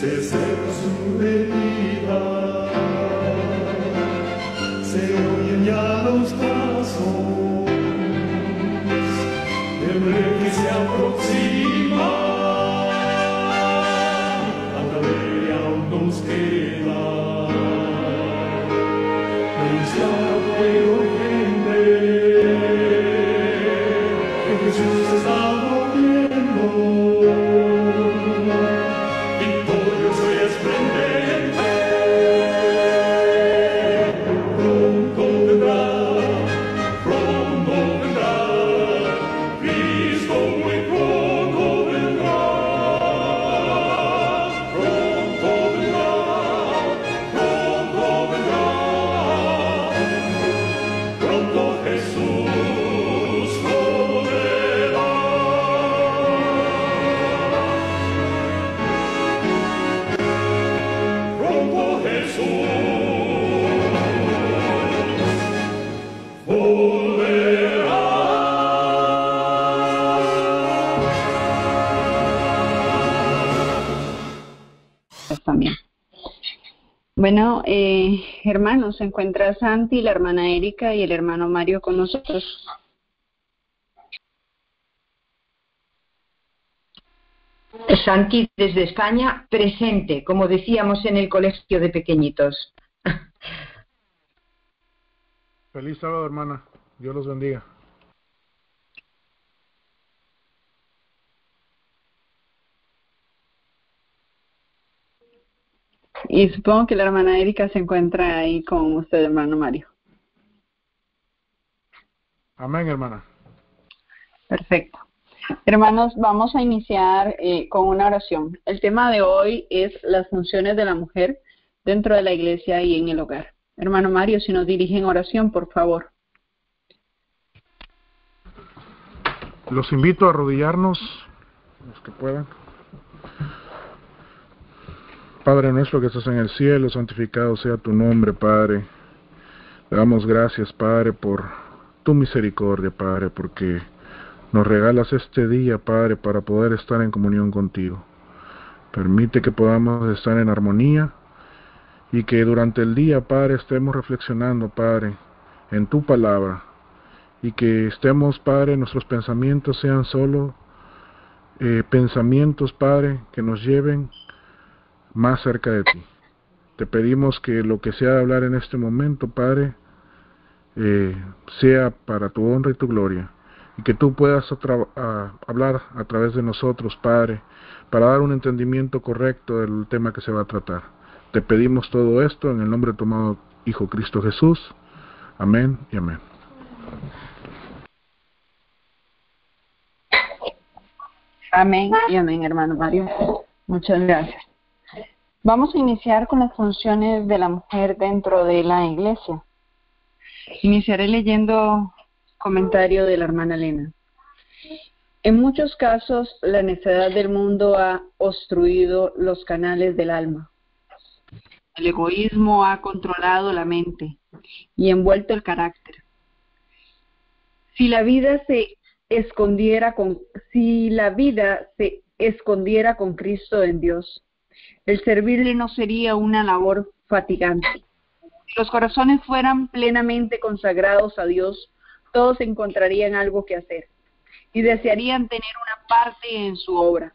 se seca su herida, se oyen ya los pasos del rey que se aproxima, a través aún nos queda anunciar al pueblo gente que Jesús está volviendo. También. Bueno, hermanos, se encuentra Santi, la hermana Erika y el hermano Mario con nosotros. Santi desde España, presente, como decíamos en el colegio de pequeñitos. Feliz sábado, hermana. Dios los bendiga. Y supongo que la hermana Erika se encuentra ahí con usted, hermano Mario. Amén, hermana. Perfecto. Hermanos, vamos a iniciar con una oración. El tema de hoy es las funciones de la mujer dentro de la iglesia y en el hogar. Hermano Mario, si nos dirige en oración, por favor. Los invito a arrodillarnos, los que puedan. Padre nuestro que estás en el cielo, santificado sea tu nombre, Padre. Le damos gracias, Padre, por tu misericordia, Padre, porque nos regalas este día, Padre, para poder estar en comunión contigo. Permite que podamos estar en armonía y que durante el día, Padre, estemos reflexionando, Padre, en tu palabra y que estemos, Padre, nuestros pensamientos sean solo pensamientos, Padre, que nos lleven más cerca de ti. Te pedimos que lo que sea de hablar en este momento, Padre, sea para tu honra y tu gloria, y que tú puedas hablar a través de nosotros, Padre, para dar un entendimiento correcto del tema que se va a tratar. Te pedimos todo esto en el nombre de tu amado Hijo Cristo Jesús. Amén y amén. Amén y amén, hermano Mario. Muchas gracias. Vamos a iniciar con las funciones de la mujer dentro de la iglesia. Iniciaré leyendo comentario de la hermana Elena. En muchos casos, la necedad del mundo ha obstruido los canales del alma. El egoísmo ha controlado la mente y envuelto el carácter. Si la vida se escondiera con Cristo en Dios, el servirle no sería una labor fatigante. Si los corazones fueran plenamente consagrados a Dios, todos encontrarían algo que hacer y desearían tener una parte en su obra.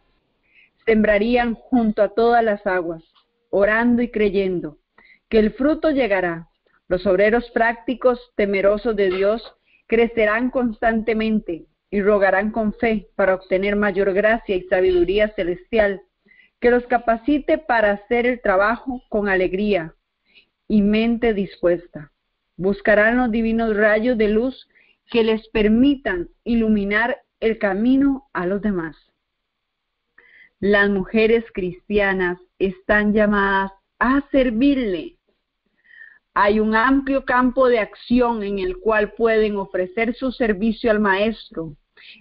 Sembrarían junto a todas las aguas, orando y creyendo que el fruto llegará. Los obreros prácticos, temerosos de Dios, crecerán constantemente y rogarán con fe para obtener mayor gracia y sabiduría celestial, que los capacite para hacer el trabajo con alegría y mente dispuesta. Buscarán los divinos rayos de luz que les permitan iluminar el camino a los demás. Las mujeres cristianas están llamadas a servirle. Hay un amplio campo de acción en el cual pueden ofrecer su servicio al Maestro.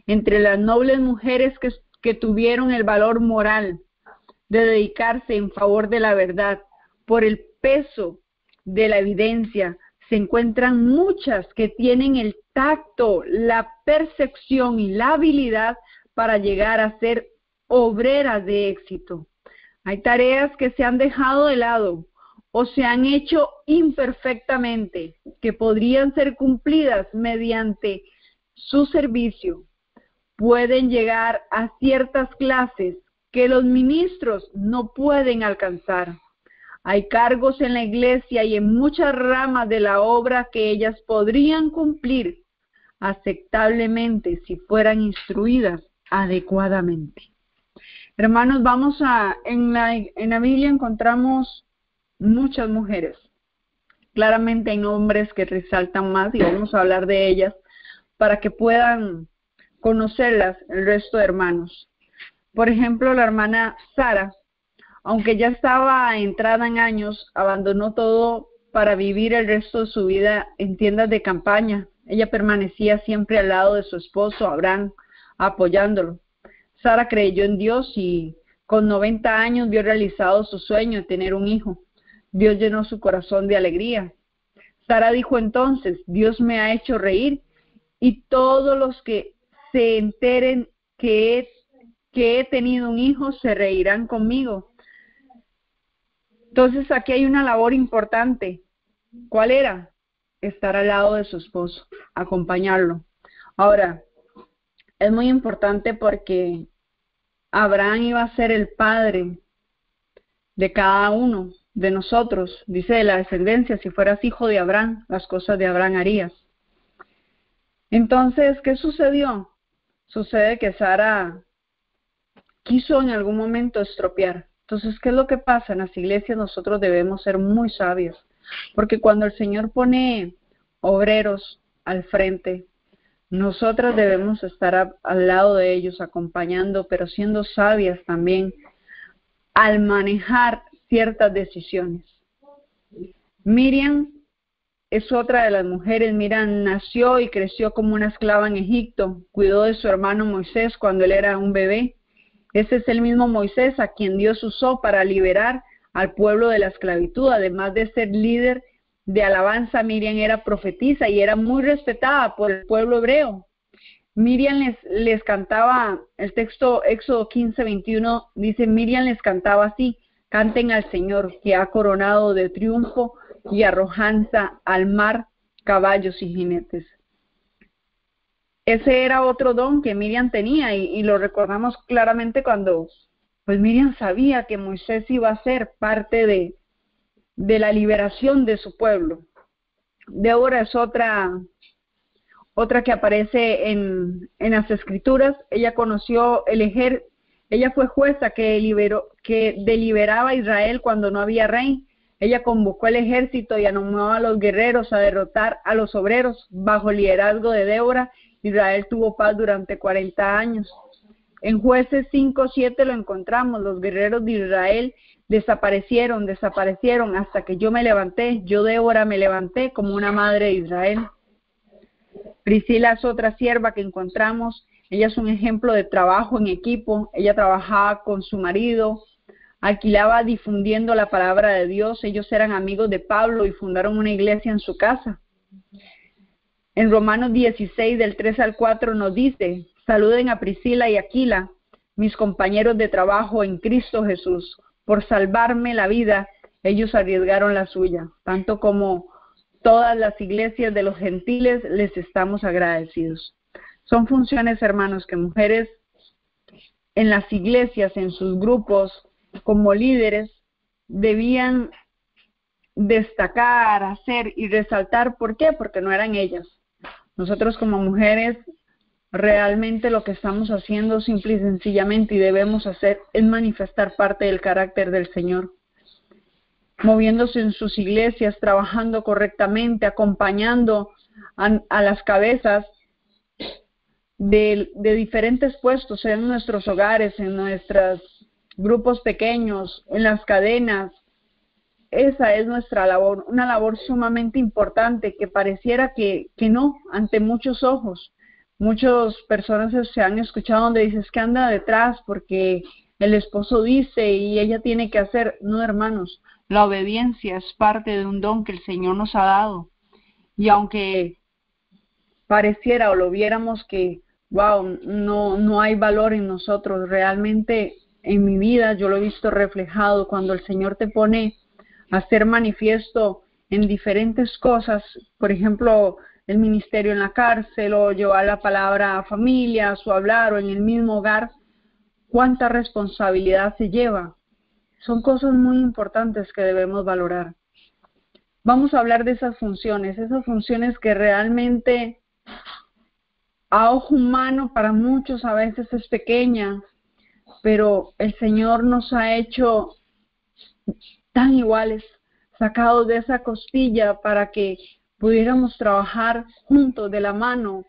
Entre las nobles mujeres que tuvieron el valor moral de dedicarse en favor de la verdad, por el peso de la evidencia, se encuentran muchas que tienen el tacto, la percepción y la habilidad para llegar a ser obreras de éxito. Hay tareas que se han dejado de lado o se han hecho imperfectamente, que podrían ser cumplidas mediante su servicio. Pueden llegar a ciertas clases que los ministros no pueden alcanzar. Hay cargos en la iglesia y en muchas ramas de la obra que ellas podrían cumplir aceptablemente si fueran instruidas adecuadamente. Hermanos, en la Biblia encontramos muchas mujeres. Claramente hay nombres que resaltan más y vamos a hablar de ellas para que puedan conocerlas el resto de hermanos. Por ejemplo, la hermana Sara, aunque ya estaba entrada en años, abandonó todo para vivir el resto de su vida en tiendas de campaña. Ella permanecía siempre al lado de su esposo Abraham, apoyándolo. Sara creyó en Dios y con 90 años vio realizado su sueño de tener un hijo. Dios llenó su corazón de alegría. Sara dijo entonces: Dios me ha hecho reír y todos los que se enteren que he tenido un hijo se reirán conmigo. Entonces aquí hay una labor importante. ¿Cuál era? Estar al lado de su esposo, acompañarlo. Ahora, es muy importante porque Abraham iba a ser el padre de cada uno de nosotros. Dice de la descendencia: si fueras hijo de Abraham, las cosas de Abraham harías. Entonces, ¿qué sucedió? Sucede que Sara quiso en algún momento estropear. Entonces, ¿qué es lo que pasa? En las iglesias nosotros debemos ser muy sabios, porque cuando el Señor pone obreros al frente, nosotras debemos estar al lado de ellos, acompañando, pero siendo sabias también al manejar ciertas decisiones. Miriam es otra de las mujeres. Miriam nació y creció como una esclava en Egipto. Cuidó de su hermano Moisés cuando él era un bebé. Ese es el mismo Moisés a quien Dios usó para liberar al pueblo de la esclavitud. Además de ser líder de alabanza, Miriam era profetisa y era muy respetada por el pueblo hebreo. Miriam les cantaba, el texto Éxodo 15:21 dice: Miriam les cantaba así: canten al Señor, que ha coronado de triunfo y arrojanza al mar caballos y jinetes. Ese era otro don que Miriam tenía y lo recordamos claramente cuando pues Miriam sabía que Moisés iba a ser parte de la liberación de su pueblo. Débora es otra que aparece en las escrituras. Ella conoció ella fue jueza que deliberaba a Israel cuando no había rey. Ella convocó el ejército y animó a los guerreros a derrotar a los obreros. Bajo el liderazgo de Débora, Israel tuvo paz durante 40 años. En Jueces 5:7 lo encontramos: los guerreros de Israel desaparecieron hasta que yo me levanté. Yo, Débora, me levanté como una madre de Israel. Priscila es otra sierva que encontramos. Ella es un ejemplo de trabajo en equipo. Ella trabajaba con su marido, alquilaba difundiendo la palabra de Dios. Ellos eran amigos de Pablo y fundaron una iglesia en su casa. En Romanos 16, del 3 al 4 nos dice: saluden a Priscila y Aquila, mis compañeros de trabajo en Cristo Jesús. Por salvarme la vida, ellos arriesgaron la suya. Tanto como todas las iglesias de los gentiles, les estamos agradecidos. Son funciones, hermanos, que mujeres en las iglesias, en sus grupos, como líderes, debían destacar, hacer y resaltar. ¿Por qué? Porque no eran ellas. Nosotros como mujeres realmente lo que estamos haciendo simple y sencillamente y debemos hacer es manifestar parte del carácter del Señor, moviéndose en sus iglesias, trabajando correctamente, acompañando a las cabezas de diferentes puestos en nuestros hogares, en nuestros grupos pequeños, en las cadenas. Esa es nuestra labor, una labor sumamente importante que pareciera que no, ante muchos ojos. Muchas personas se han escuchado donde dices que anda detrás porque el esposo dice y ella tiene que hacer. No, hermanos, la obediencia es parte de un don que el Señor nos ha dado. Y aunque pareciera o lo viéramos que, wow, no hay valor en nosotros, realmente en mi vida yo lo he visto reflejado cuando el Señor te pone a ser manifiesto en diferentes cosas, por ejemplo, el ministerio en la cárcel o llevar la palabra a familias o hablar o en el mismo hogar, cuánta responsabilidad se lleva. Son cosas muy importantes que debemos valorar. Vamos a hablar de esas funciones que realmente a ojo humano para muchos a veces es pequeña, pero el Señor nos ha hecho tan iguales, sacados de esa costilla para que pudiéramos trabajar juntos de la mano.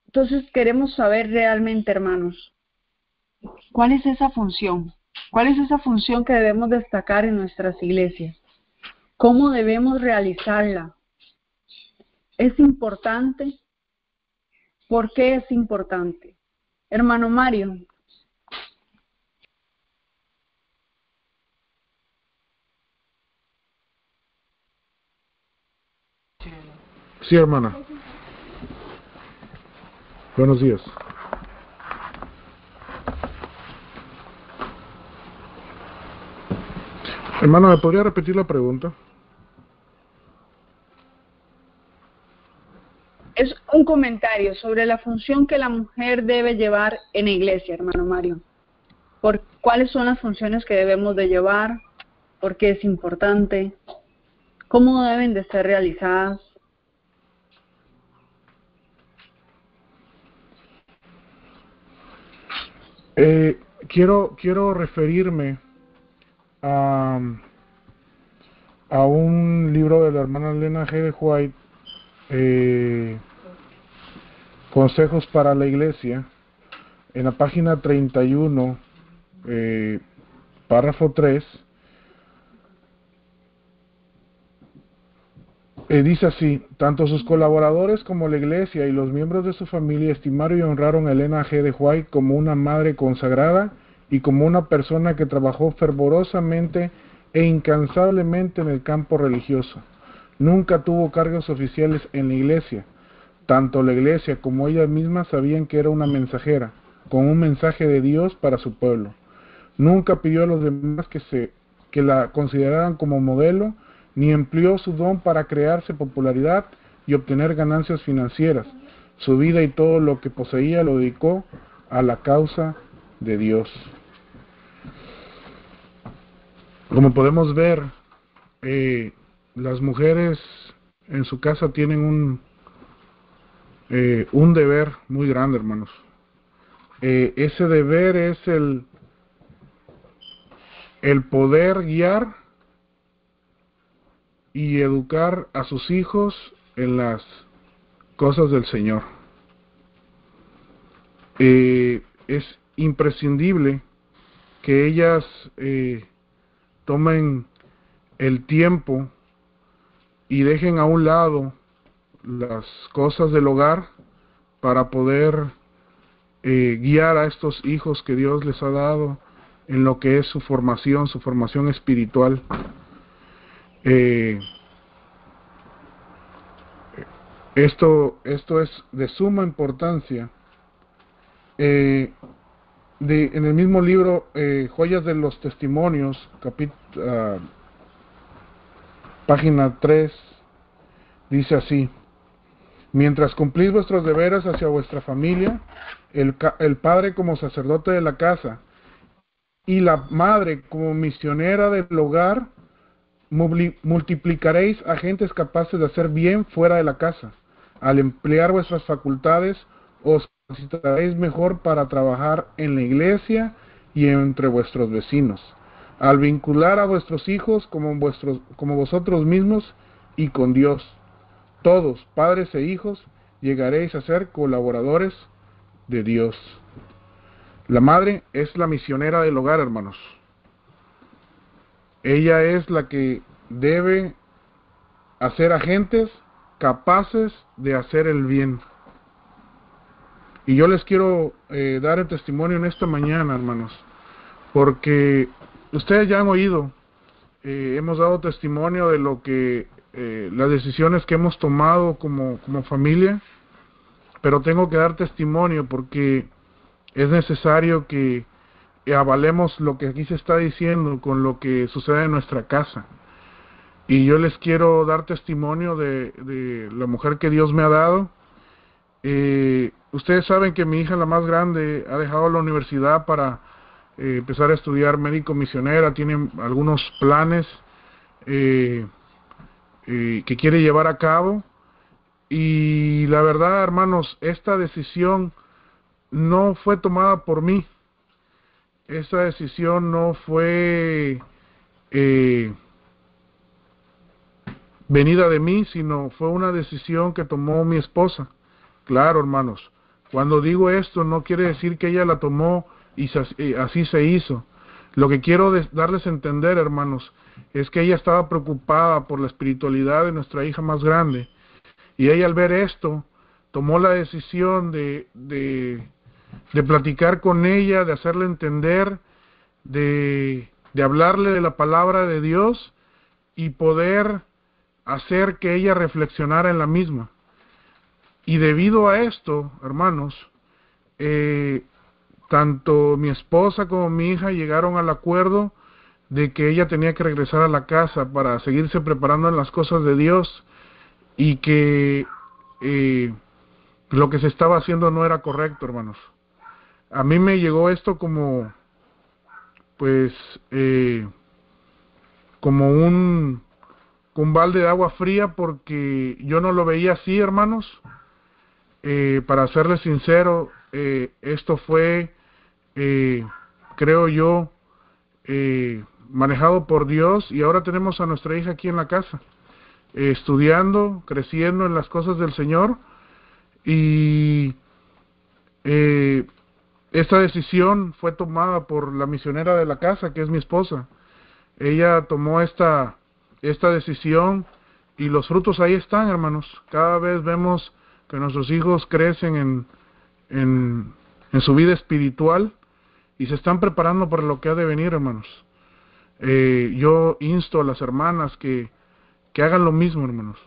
Entonces queremos saber realmente, hermanos, ¿cuál es esa función? ¿Cuál es esa función que debemos destacar en nuestras iglesias? ¿Cómo debemos realizarla? ¿Es importante? ¿Por qué es importante? Hermano Mario. Sí, hermana. Buenos días. Hermano, ¿me podría repetir la pregunta? Es un comentario sobre la función que la mujer debe llevar en la iglesia, hermano Mario. ¿Cuáles son las funciones que debemos de llevar? ¿Por qué es importante? ¿Cómo deben de ser realizadas? Quiero referirme a un libro de la hermana Elena G. de White, Consejos para la Iglesia, en la página 31, párrafo 3, dice así: tanto sus colaboradores como la Iglesia y los miembros de su familia estimaron y honraron a Elena G. de White como una madre consagrada y como una persona que trabajó fervorosamente e incansablemente en el campo religioso. Nunca tuvo cargos oficiales en la Iglesia. Tanto la Iglesia como ella misma sabían que era una mensajera, con un mensaje de Dios para su pueblo. Nunca pidió a los demás que la consideraran como modelo, ni empleó su don para crearse popularidad y obtener ganancias financieras. Su vida y todo lo que poseía lo dedicó a la causa de Dios. Como podemos ver, las mujeres en su casa tienen un deber muy grande, hermanos. Ese deber es el poder guiar y educar a sus hijos en las cosas del Señor. Es imprescindible que ellas tomen el tiempo y dejen a un lado las cosas del hogar para poder guiar a estos hijos que Dios les ha dado en lo que es su formación espiritual. Esto es de suma importancia. En el mismo libro, Joyas de los Testimonios, página 3, dice así: mientras cumplís vuestros deberes hacia vuestra familia, el padre como sacerdote de la casa y la madre como misionera del hogar, multiplicaréis agentes capaces de hacer bien fuera de la casa. Al emplear vuestras facultades, os capacitaréis mejor para trabajar en la iglesia y entre vuestros vecinos. Al vincular a vuestros hijos como vosotros mismos y con Dios, todos, padres e hijos, llegaréis a ser colaboradores de Dios. La madre es la misionera del hogar, hermanos. Ella es la que debe hacer agentes capaces de hacer el bien. Y yo les quiero dar el testimonio en esta mañana, hermanos, porque ustedes ya han oído, hemos dado testimonio de lo que las decisiones que hemos tomado como familia, pero tengo que dar testimonio porque es necesario que avalemos lo que aquí se está diciendo con lo que sucede en nuestra casa. Y yo les quiero dar testimonio de la mujer que Dios me ha dado. Ustedes saben que mi hija, la más grande, ha dejado la universidad para empezar a estudiar médico misionera, tiene algunos planes que quiere llevar a cabo. Y la verdad, hermanos, esta decisión no fue tomada por mí. Esa decisión no fue venida de mí, sino fue una decisión que tomó mi esposa. Claro, hermanos, cuando digo esto no quiere decir que ella la tomó y así se hizo. Lo que quiero darles a entender, hermanos, es que ella estaba preocupada por la espiritualidad de nuestra hija más grande, y ella al ver esto tomó la decisión de platicar con ella, de hacerle entender, de hablarle de la palabra de Dios y poder hacer que ella reflexionara en la misma. Y debido a esto, hermanos, tanto mi esposa como mi hija llegaron al acuerdo de que ella tenía que regresar a la casa para seguirse preparando en las cosas de Dios, y que lo que se estaba haciendo no era correcto, hermanos. A mí me llegó esto como, pues, como un balde de agua fría, porque yo no lo veía así, hermanos. Para serles sincero, esto fue, creo yo, manejado por Dios, y ahora tenemos a nuestra hija aquí en la casa, estudiando, creciendo en las cosas del Señor. Y esta decisión fue tomada por la misionera de la casa, que es mi esposa. Ella tomó esta decisión, y los frutos ahí están, hermanos. Cada vez vemos que nuestros hijos crecen en su vida espiritual y se están preparando para lo que ha de venir, hermanos. Yo insto a las hermanas que hagan lo mismo, hermanos.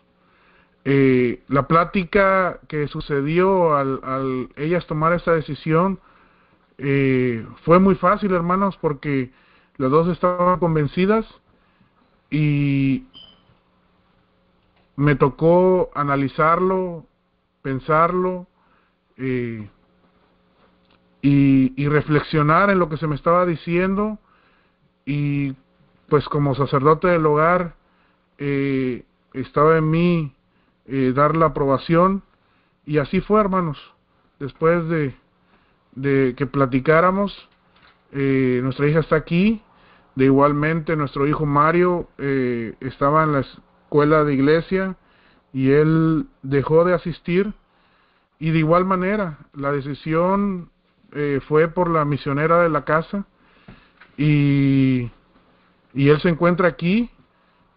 La plática que sucedió al ellas tomar esta decisión fue muy fácil, hermanos, porque las dos estaban convencidas, y me tocó analizarlo, pensarlo y reflexionar en lo que se me estaba diciendo, y pues como sacerdote del hogar estaba en mí dar la aprobación, y así fue, hermanos. Después de que platicáramos, nuestra hija está aquí. De igualmente nuestro hijo Mario estaba en la escuela de iglesia y él dejó de asistir, y de igual manera la decisión fue por la misionera de la casa, y él se encuentra aquí,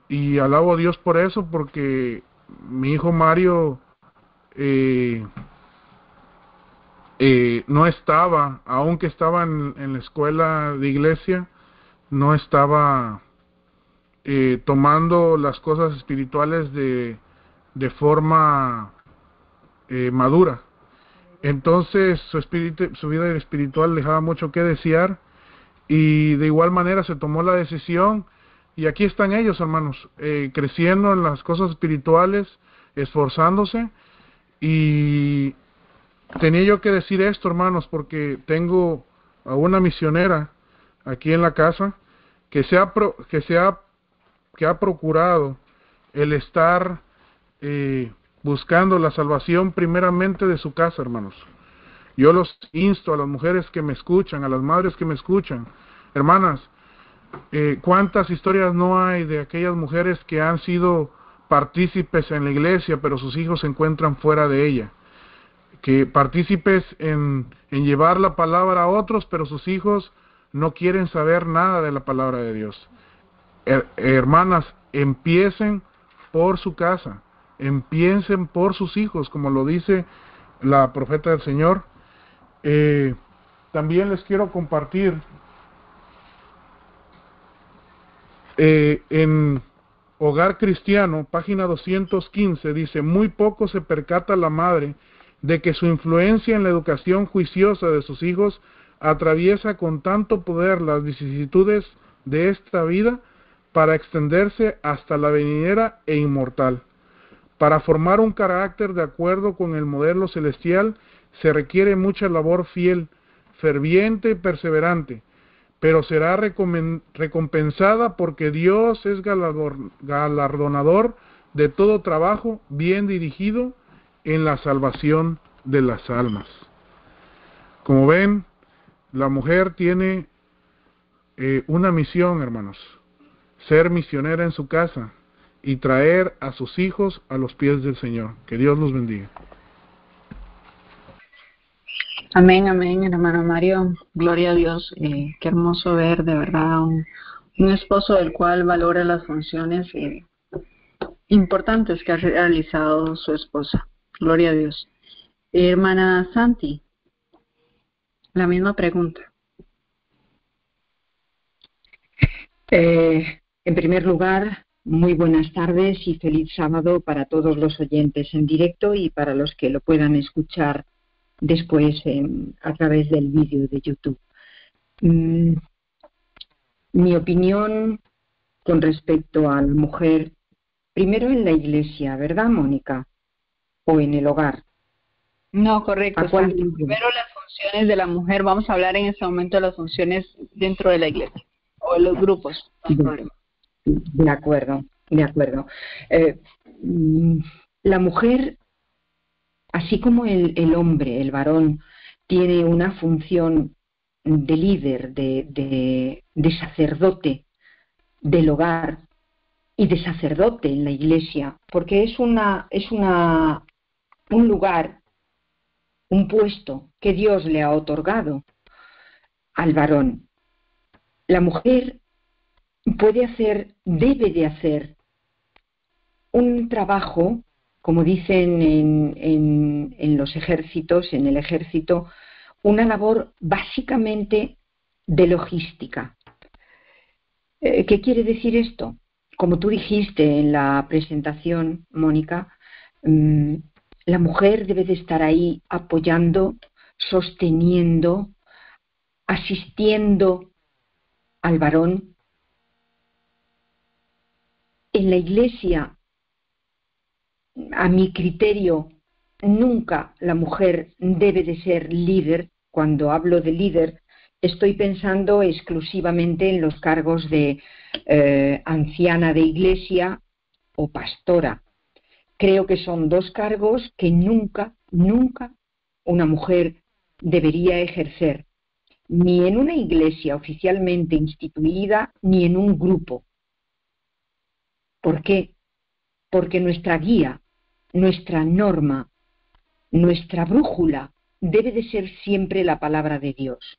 y alabo a Dios por eso, porque mi hijo Mario no estaba, aunque estaba en la escuela de iglesia, no estaba tomando las cosas espirituales de forma madura. Entonces su vida espiritual dejaba mucho que desear, y de igual manera se tomó la decisión, y aquí están ellos, hermanos, creciendo en las cosas espirituales, esforzándose. Y tenía yo que decir esto, hermanos, porque tengo a una misionera aquí en la casa que ha procurado el estar buscando la salvación primeramente de su casa, hermanos. Yo los insto a las mujeres que me escuchan, a las madres que me escuchan, hermanas, cuántas historias no hay de aquellas mujeres que han sido partícipes en la iglesia, pero sus hijos se encuentran fuera de ella, que partícipes en llevar la palabra a otros, pero sus hijos no quieren saber nada de la palabra de Dios. Hermanas, empiecen por su casa, empiecen por sus hijos, como lo dice la profeta del Señor. También les quiero compartir en Hogar Cristiano, página 215, dice: muy poco se percata la madre de que su influencia en la educación juiciosa de sus hijos atraviesa con tanto poder las vicisitudes de esta vida para extenderse hasta la venidera e inmortal. Para formar un carácter de acuerdo con el modelo celestial se requiere mucha labor fiel, ferviente y perseverante, pero será recompensada porque Dios es galardonador de todo trabajo bien dirigido en la salvación de las almas. Como ven, la mujer tiene una misión, hermanos, ser misionera en su casa y traer a sus hijos a los pies del Señor. Que Dios los bendiga. Amén, amén, hermano Mario. Gloria a Dios. Qué hermoso ver, de verdad, un esposo del cual valora las funciones importantes que ha realizado su esposa. Gloria a Dios. Hermana Santi, la misma pregunta. En primer lugar, muy buenas tardes y feliz sábado para todos los oyentes en directo y para los que lo puedan escuchar después a través del vídeo de YouTube. Mi opinión con respecto a la mujer, primero en la iglesia, ¿verdad, Mónica? ¿O en el hogar? No, correcto. Santi. Primero las funciones de la mujer. Vamos a hablar en este momento de las funciones dentro de la iglesia o de los grupos. No hay problema. De acuerdo, de acuerdo. La mujer, así como el hombre, el varón, tiene una función de líder, de sacerdote del hogar y de sacerdote en la iglesia, porque es un lugar, un puesto que Dios le ha otorgado al varón. La mujer puede hacer, debe de hacer un trabajo, como dicen en los ejércitos, en el ejército, una labor básicamente de logística. ¿Qué quiere decir esto? Como tú dijiste en la presentación, Mónica, la mujer debe de estar ahí apoyando, sosteniendo, asistiendo al varón. En la iglesia, a mi criterio, nunca la mujer debe de ser líder. Cuando hablo de líder, estoy pensando exclusivamente en los cargos de anciana de iglesia o pastora. Creo que son dos cargos que nunca una mujer debería ejercer, ni en una iglesia oficialmente instituida, ni en un grupo. ¿Por qué? Porque nuestra guía, nuestra norma, nuestra brújula debe de ser siempre la palabra de Dios.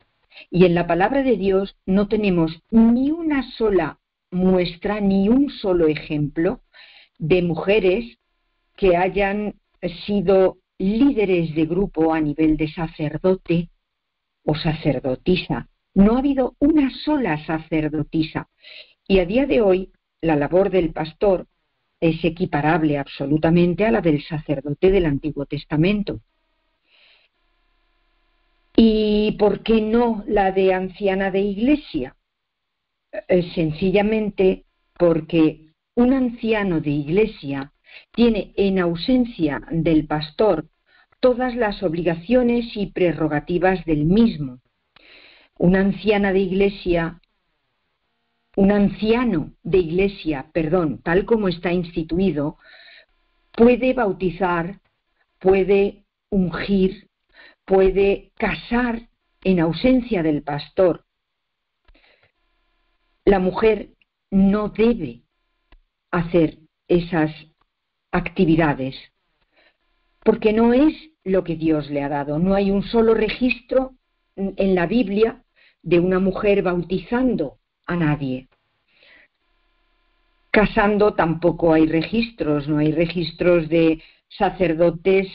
Y en la palabra de Dios no tenemos ni una sola muestra, ni un solo ejemplo de mujeres que hayan sido líderes de grupo a nivel de sacerdote o sacerdotisa. No ha habido una sola sacerdotisa. Y a día de hoy, la labor del pastor es equiparable absolutamente a la del sacerdote del Antiguo Testamento. ¿Y por qué no la de anciana de iglesia? Sencillamente porque un anciano de iglesia tiene en ausencia del pastor todas las obligaciones y prerrogativas del mismo. Una anciana de iglesia, un anciano de iglesia, tal como está instituido, puede bautizar, puede ungir, puede casar en ausencia del pastor. La mujer no debe hacer esas actividades porque no es lo que Dios le ha dado. No hay un solo registro en la Biblia de una mujer bautizando a nadie. Casando tampoco hay registros, no hay registros de sacerdotes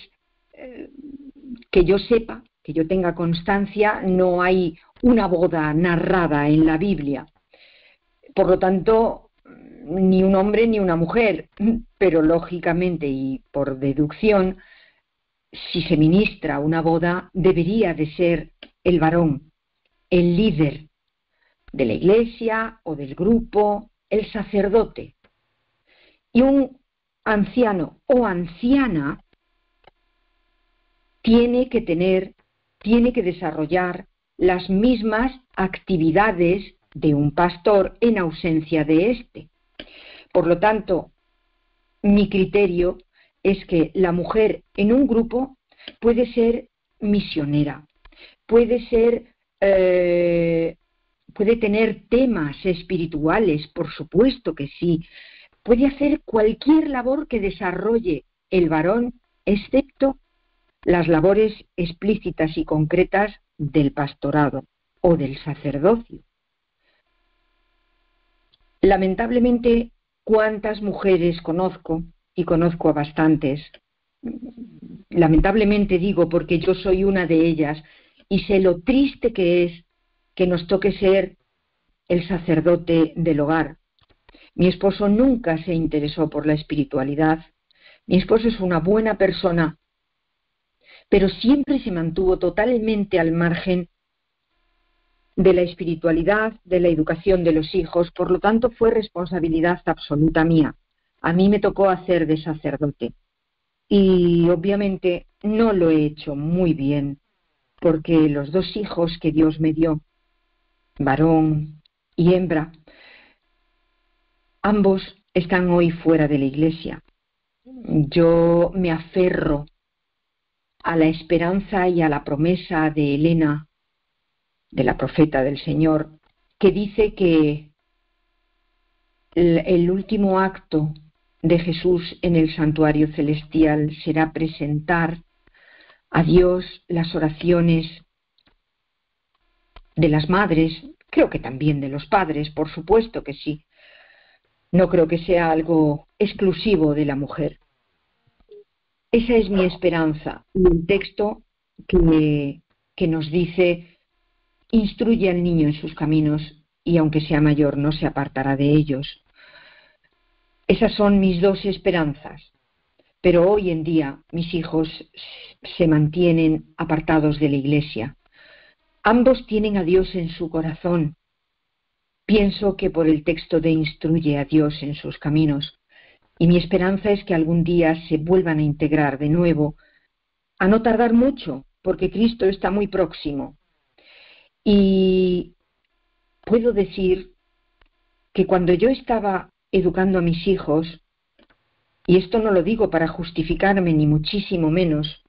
que yo sepa, que yo tenga constancia, no hay una boda narrada en la Biblia. Por lo tanto, ni un hombre ni una mujer, pero lógicamente y por deducción, si se ministra una boda, debería de ser el varón, el líder de la iglesia o del grupo, el sacerdote. Y un anciano o anciana tiene que desarrollar las mismas actividades de un pastor en ausencia de éste. Por lo tanto, mi criterio es que la mujer en un grupo puede ser misionera, puede tener temas espirituales, por supuesto que sí, puede hacer cualquier labor que desarrolle el varón, excepto las labores explícitas y concretas del pastorado o del sacerdocio. Lamentablemente, ¿cuántas mujeres conozco? Y conozco a bastantes. Lamentablemente digo porque yo soy una de ellas y sé lo triste que es que nos toque ser el sacerdote del hogar. Mi esposo nunca se interesó por la espiritualidad. Mi esposo es una buena persona, pero siempre se mantuvo totalmente al margen de la espiritualidad, de la educación de los hijos, por lo tanto fue responsabilidad absoluta mía. A mí me tocó hacer de sacerdote y obviamente no lo he hecho muy bien, porque los dos hijos que Dios me dio, varón y hembra, ambos están hoy fuera de la iglesia. Yo me aferro a la esperanza y a la promesa de Elena, de la profeta del Señor, que dice que el último acto de Jesús en el santuario celestial será presentar a Dios las oraciones de las madres, creo que también de los padres, por supuesto que sí. No creo que sea algo exclusivo de la mujer. Esa es mi esperanza. Y el texto que nos dice: instruye al niño en sus caminos y aunque sea mayor no se apartará de ellos. Esas son mis dos esperanzas. Pero hoy en día mis hijos se mantienen apartados de la iglesia. Ambos tienen a Dios en su corazón. Pienso que por el texto de instruye a Dios en sus caminos. Y mi esperanza es que algún día se vuelvan a integrar de nuevo, a no tardar mucho, porque Cristo está muy próximo. Y puedo decir que cuando yo estaba educando a mis hijos, y esto no lo digo para justificarme ni muchísimo menos,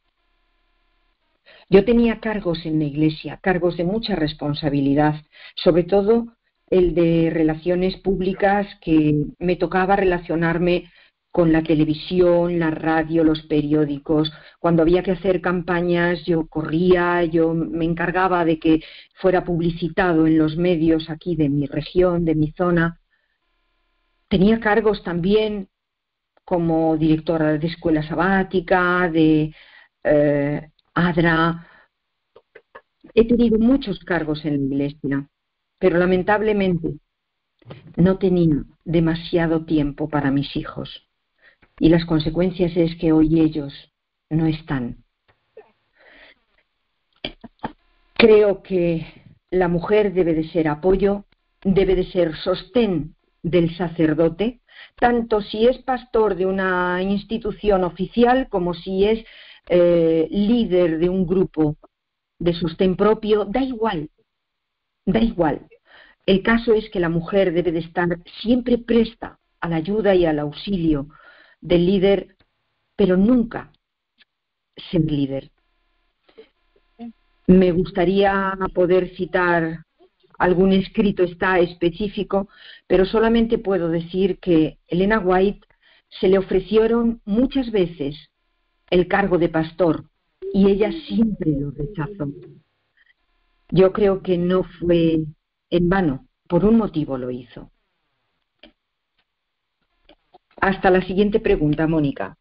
yo tenía cargos en la iglesia, cargos de mucha responsabilidad, sobre todo el de relaciones públicas, que me tocaba relacionarme con la televisión, la radio, los periódicos. Cuando había que hacer campañas, yo corría, yo me encargaba de que fuera publicitado en los medios aquí de mi región, de mi zona. Tenía cargos también como directora de escuela sabática, de ADRA. He tenido muchos cargos en la iglesia, pero lamentablemente no tenía demasiado tiempo para mis hijos. Y las consecuencias es que hoy ellos no están. Creo que la mujer debe de ser apoyo, debe de ser sostén del sacerdote, tanto si es pastor de una institución oficial como si es líder de un grupo de sostén propio, da igual, da igual. El caso es que la mujer debe de estar siempre presta a la ayuda y al auxilio del líder, pero nunca ser líder. Me gustaría poder citar algún escrito específico, pero solamente puedo decir que Elena White se le ofrecieron muchas veces el cargo de pastor y ella siempre lo rechazó. Yo creo que no fue en vano, por un motivo lo hizo. Hasta la siguiente pregunta, Mónica.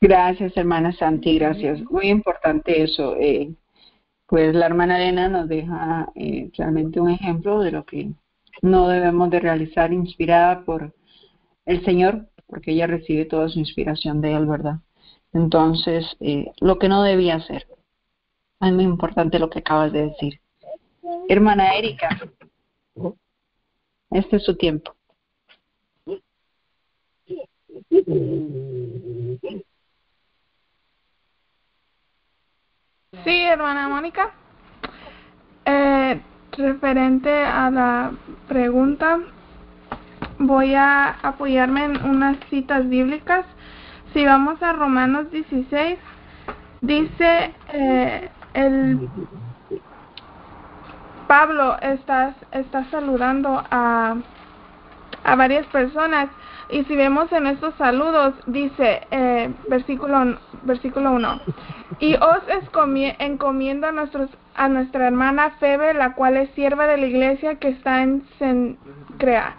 Gracias, hermana Santi, gracias. Muy importante eso. Pues la hermana Elena nos deja realmente un ejemplo de lo que no debemos de realizar, inspirada por el Señor, porque ella recibe toda su inspiración de él, ¿verdad? Entonces, lo que no debía hacer. Es muy importante lo que acabas de decir. Hermana Erika, este es su tiempo. Sí, hermana Mónica. Referente a la pregunta, voy a apoyarme en unas citas bíblicas. Si vamos a Romanos 16, dice el Pablo está saludando a varias personas, y si vemos en estos saludos, dice versículo 1, y os encomiendo a nuestra hermana Febe, la cual es sierva de la iglesia que está en Cencrea,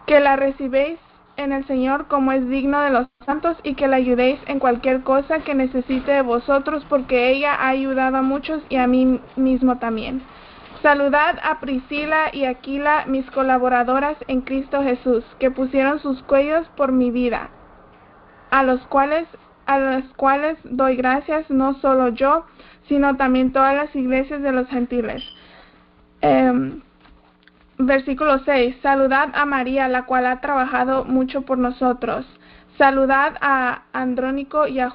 que la recibéis en el Señor como es digno de los santos, y que la ayudéis en cualquier cosa que necesite de vosotros, porque ella ha ayudado a muchos y a mí mismo también. Saludad a Priscila y Aquila, mis colaboradoras en Cristo Jesús, que pusieron sus cuellos por mi vida, a los cuales doy gracias, no solo yo, sino también todas las iglesias de los gentiles. Versículo 6. Saludad a María, la cual ha trabajado mucho por nosotros. Saludad a Andrónico y a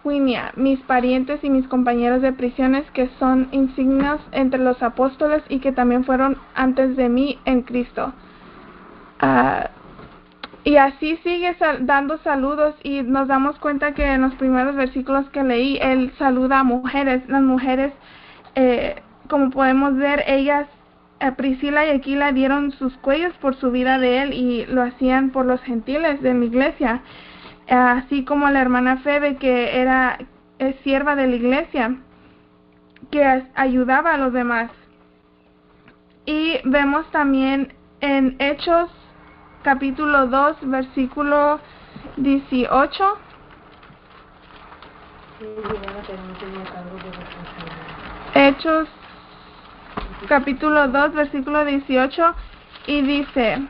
Junia, mis parientes y mis compañeros de prisiones, que son insignios entre los apóstoles y que también fueron antes de mí en Cristo. Y así sigue dando saludos, y nos damos cuenta que en los primeros versículos que leí, él saluda a mujeres. Las mujeres, como podemos ver, ellas, Priscila y Aquila, dieron sus cuellos por su vida de él, y lo hacían por los gentiles de la iglesia. Así como la hermana Febe, que es sierva de la iglesia, que ayudaba a los demás. Y vemos también en Hechos capítulo 2, versículo 18. Hechos capítulo 2, versículo 18, y dice,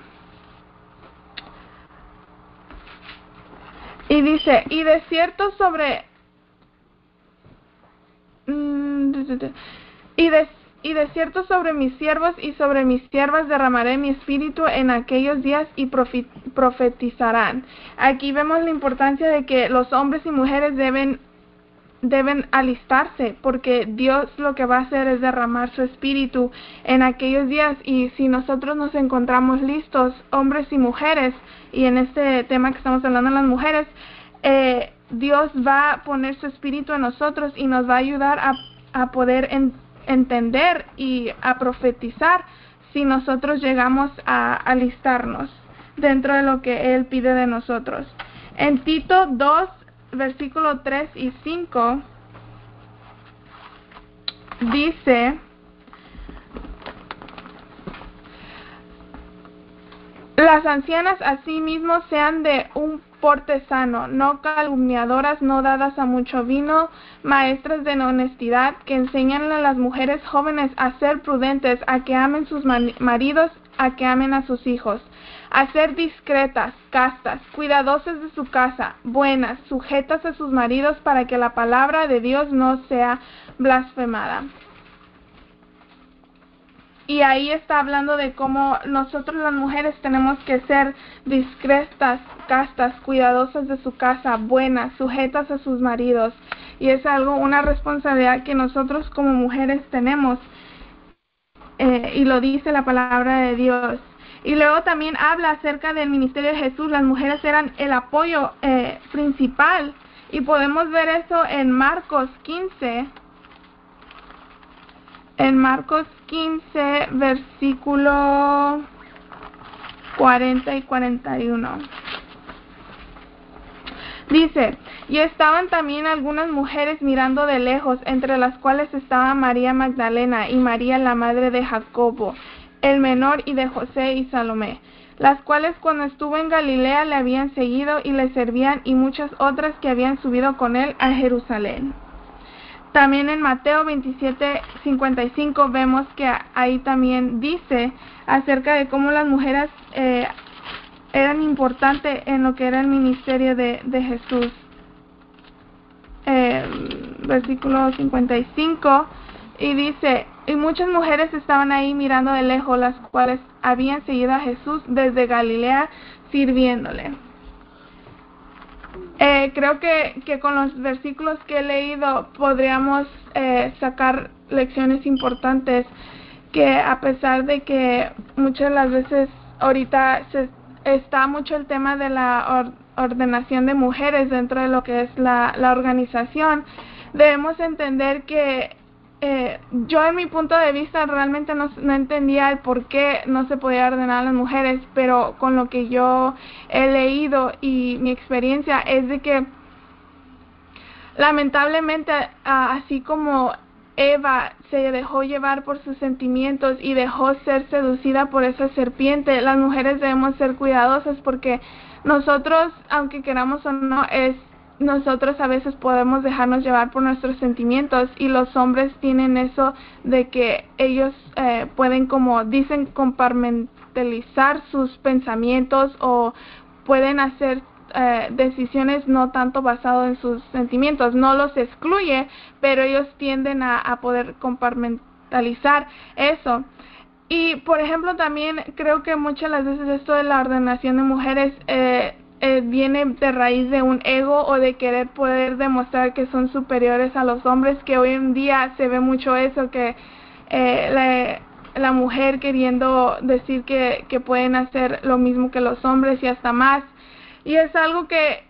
y de cierto sobre mis siervos y sobre mis siervas derramaré mi espíritu en aquellos días, y profetizarán. Aquí vemos la importancia de que los hombres y mujeres deben alistarse, porque Dios lo que va a hacer es derramar su espíritu en aquellos días, y si nosotros nos encontramos listos, hombres y mujeres, y en este tema que estamos hablando de las mujeres, Dios va a poner su espíritu en nosotros y nos va a ayudar a poder entender y a profetizar, si nosotros llegamos a alistarnos dentro de lo que Él pide de nosotros. En Tito 2, versículo 3 y 5, dice: las ancianas asimismo sean de un porte sano, no calumniadoras, no dadas a mucho vino, maestras de honestidad, que enseñan a las mujeres jóvenes a ser prudentes, a que amen sus maridos, a que amen a sus hijos, a ser discretas, castas, cuidadosas de su casa, buenas, sujetas a sus maridos, para que la palabra de Dios no sea blasfemada. Y ahí está hablando de cómo nosotros las mujeres tenemos que ser discretas, castas, cuidadosas de su casa, buenas, sujetas a sus maridos. Y es una responsabilidad que nosotros como mujeres tenemos. Y lo dice la palabra de Dios. Y luego también habla acerca del ministerio de Jesús. Las mujeres eran el apoyo principal. Y podemos ver eso en Marcos 15. En Marcos 15, versículo 40 y 41. Dice: y estaban también algunas mujeres mirando de lejos, entre las cuales estaba María Magdalena y María la madre de Jacobo, el menor, y de José y Salomé, las cuales cuando estuvo en Galilea le habían seguido y le servían, y muchas otras que habían subido con él a Jerusalén. También en Mateo 27:55 vemos que ahí también dice acerca de cómo las mujeres eran importantes en lo que era el ministerio de Jesús. Versículo 55, y dice: y muchas mujeres estaban ahí mirando de lejos, las cuales habían seguido a Jesús desde Galilea sirviéndole. Creo que con los versículos que he leído podríamos sacar lecciones importantes, que a pesar de que muchas de las veces ahorita está mucho el tema de la ordenación de mujeres dentro de lo que es la organización, debemos entender que yo, en mi punto de vista, realmente no entendía el por qué no se podía ordenar a las mujeres, pero con lo que yo he leído y mi experiencia es de que lamentablemente, así como Eva se dejó llevar por sus sentimientos y dejó ser seducida por esa serpiente, las mujeres debemos ser cuidadosas, porque nosotros, aunque queramos o no, nosotros a veces podemos dejarnos llevar por nuestros sentimientos, y los hombres tienen eso de que ellos pueden, como dicen, compartimentalizar sus pensamientos, o pueden hacer decisiones no tanto basado en sus sentimientos. No los excluye, pero ellos tienden a poder compartimentalizar eso. Y por ejemplo, también creo que muchas de las veces esto de la ordenación de mujeres viene de raíz de un ego, o de querer poder demostrar que son superiores a los hombres, que hoy en día se ve mucho eso, que la mujer queriendo decir que pueden hacer lo mismo que los hombres y hasta más. Y es algo que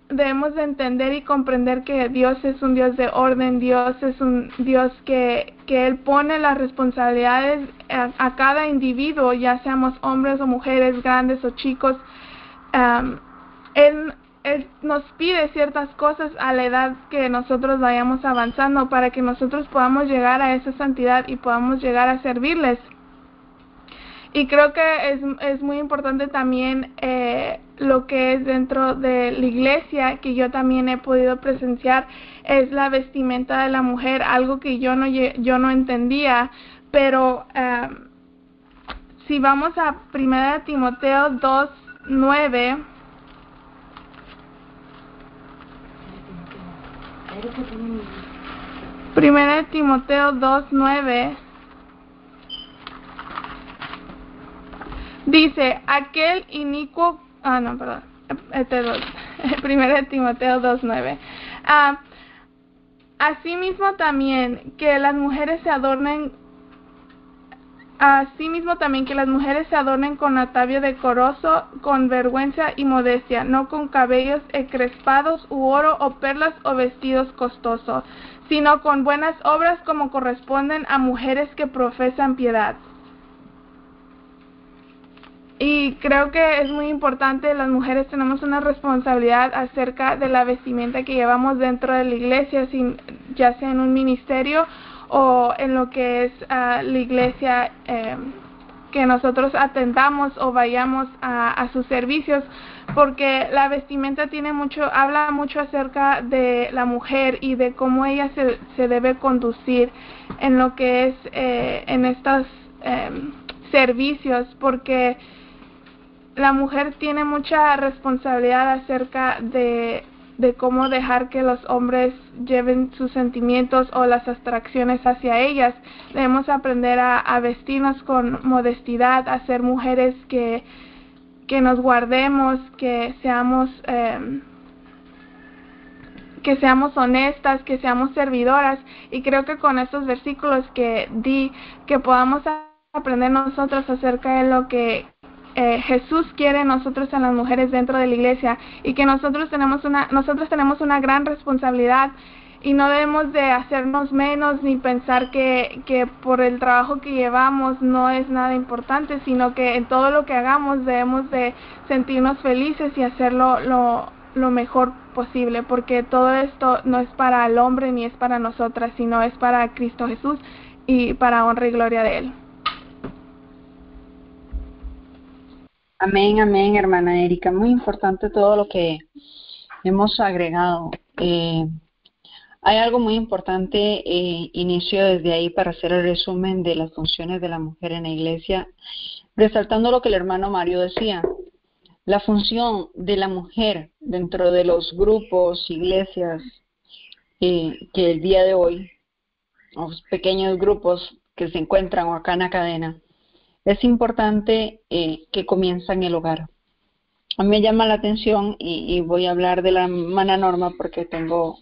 debemos de entender y comprender, que Dios es un Dios de orden. Dios es un Dios que Él pone las responsabilidades a cada individuo, ya seamos hombres o mujeres, grandes o chicos. Él nos pide ciertas cosas a la edad que nosotros vayamos avanzando, para que nosotros podamos llegar a esa santidad y podamos llegar a servirles. Y creo que es muy importante también lo que es dentro de la iglesia, que yo también he podido presenciar, es la vestimenta de la mujer, algo que yo no entendía, pero si vamos a 1 Timoteo 2:9, Primera Timoteo 2:9 dice: aquel inicuo, Primera Timoteo 2:9, asimismo también que las mujeres se adornen con atavío decoroso, con vergüenza y modestia, no con cabellos encrespados u oro o perlas o vestidos costosos, sino con buenas obras, como corresponden a mujeres que profesan piedad. Y creo que es muy importante, las mujeres tenemos una responsabilidad acerca de la vestimenta que llevamos dentro de la iglesia, ya sea en un ministerio o en lo que es la iglesia, que nosotros atendamos o vayamos a sus servicios, porque la vestimenta habla mucho acerca de la mujer y de cómo ella se debe conducir en lo que es en estos servicios, porque la mujer tiene mucha responsabilidad acerca de cómo dejar que los hombres lleven sus sentimientos o las atracciones hacia ellas. Debemos aprender a vestirnos con modestidad, a ser mujeres que nos guardemos, que seamos honestas, que seamos servidoras. Y creo que con estos versículos que podamos aprender nosotros acerca de lo que Jesús quiere nosotros en las mujeres dentro de la iglesia, y que nosotros tenemos una gran responsabilidad, y no debemos de hacernos menos ni pensar que por el trabajo que llevamos no es nada importante, sino que en todo lo que hagamos debemos de sentirnos felices y hacerlo lo mejor posible, porque todo esto no es para el hombre ni es para nosotras, sino es para Cristo Jesús y para honra y gloria de Él. Amén, amén, hermana Erika. Muy importante todo lo que hemos agregado. Hay algo muy importante, inicio desde ahí para hacer el resumen de las funciones de la mujer en la iglesia, resaltando lo que el hermano Mario decía. la función de la mujer dentro de los grupos, iglesias, que el día de hoy, los pequeños grupos que se encuentran acá en la cadena, es importante que comienza en el hogar. A mí me llama la atención y voy a hablar de la hermana Norma porque tengo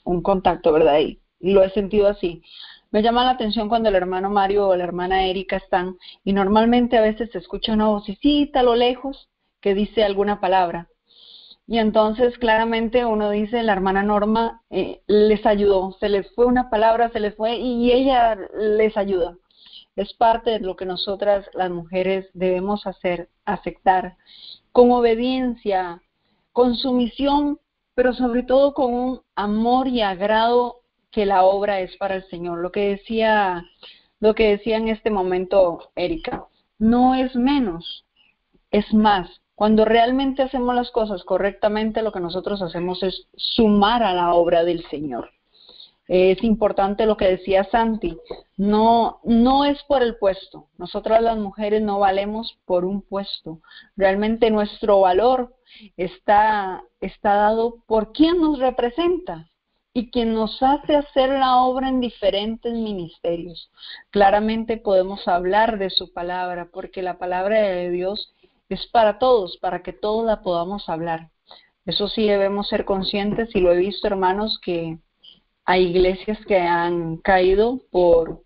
un contacto, ¿verdad? Y lo he sentido así. Me llama la atención cuando el hermano Mario o la hermana Erika están y normalmente a veces se escucha una vocecita a lo lejos que dice alguna palabra. Y entonces claramente uno dice, la hermana Norma les ayudó, se les fue una palabra, se les fue y ella les ayuda. Es parte de lo que nosotras las mujeres debemos hacer, aceptar, con obediencia, con sumisión, pero sobre todo con un amor y agrado que la obra es para el Señor. Lo que decía en este momento Erika, no es menos, es más. Cuando realmente hacemos las cosas correctamente, lo que nosotros hacemos es sumar a la obra del Señor. Es importante lo que decía Santi, no es por el puesto. Nosotras las mujeres no valemos por un puesto. Realmente nuestro valor está dado por quien nos representa y quien nos hace hacer la obra en diferentes ministerios. Claramente podemos hablar de su palabra, porque la palabra de Dios es para todos, para que todos la podamos hablar. Eso sí debemos ser conscientes, y lo he visto, hermanos, que hay iglesias que han caído por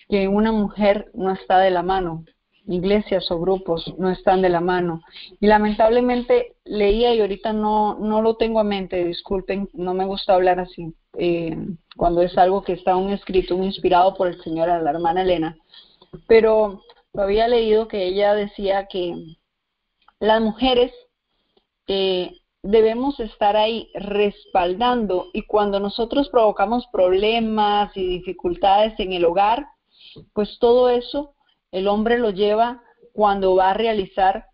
que una mujer no está de la mano. Iglesias o grupos no están de la mano. Y lamentablemente leía, y ahorita no lo tengo a mente, disculpen, no me gusta hablar así, cuando es algo que está un escrito, un inspirado por el Señor, a la hermana Elena. Pero lo había leído que ella decía que las mujeres debemos estar ahí respaldando, y cuando nosotros provocamos problemas y dificultades en el hogar, pues todo eso el hombre lo lleva cuando va a realizar,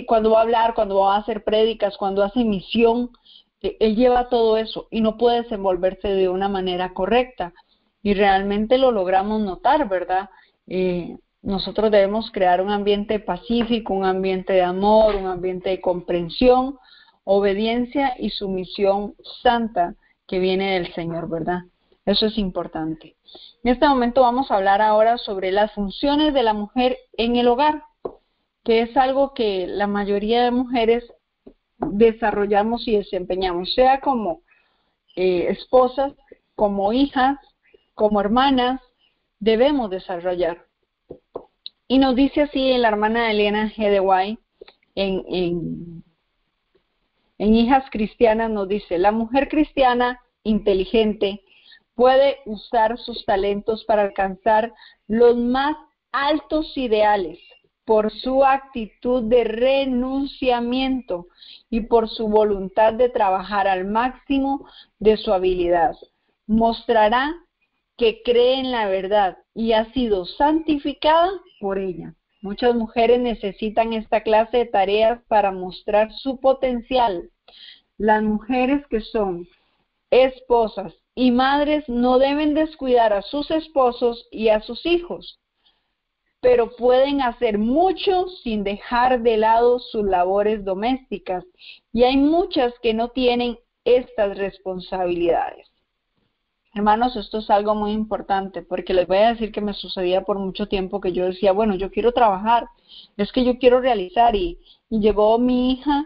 cuando va a hablar, cuando va a hacer prédicas, cuando hace misión, él lleva todo eso y no puede desenvolverse de una manera correcta. Y realmente lo logramos notar, ¿verdad? Nosotros debemos crear un ambiente pacífico, un ambiente de amor, un ambiente de comprensión, obediencia y sumisión santa que viene del Señor, ¿verdad? Eso es importante. En este momento vamos a hablar ahora sobre las funciones de la mujer en el hogar, que es algo que la mayoría de mujeres desarrollamos y desempeñamos, sea como esposas, como hijas, como hermanas, debemos desarrollar. Y nos dice así la hermana Elena G. de White, en Hijas Cristianas, nos dice: la mujer cristiana inteligente puede usar sus talentos para alcanzar los más altos ideales por su actitud de renunciamiento y por su voluntad de trabajar al máximo de su habilidad. Mostrará que cree en la verdad y ha sido santificada por ella. Muchas mujeres necesitan esta clase de tareas para mostrar su potencial. Las mujeres que son esposas y madres no deben descuidar a sus esposos y a sus hijos, pero pueden hacer mucho sin dejar de lado sus labores domésticas, y hay muchas que no tienen estas responsabilidades. Hermanos, esto es algo muy importante, porque les voy a decir que me sucedía por mucho tiempo que yo decía, bueno, yo quiero trabajar, es que yo quiero realizar, y llegó mi hija,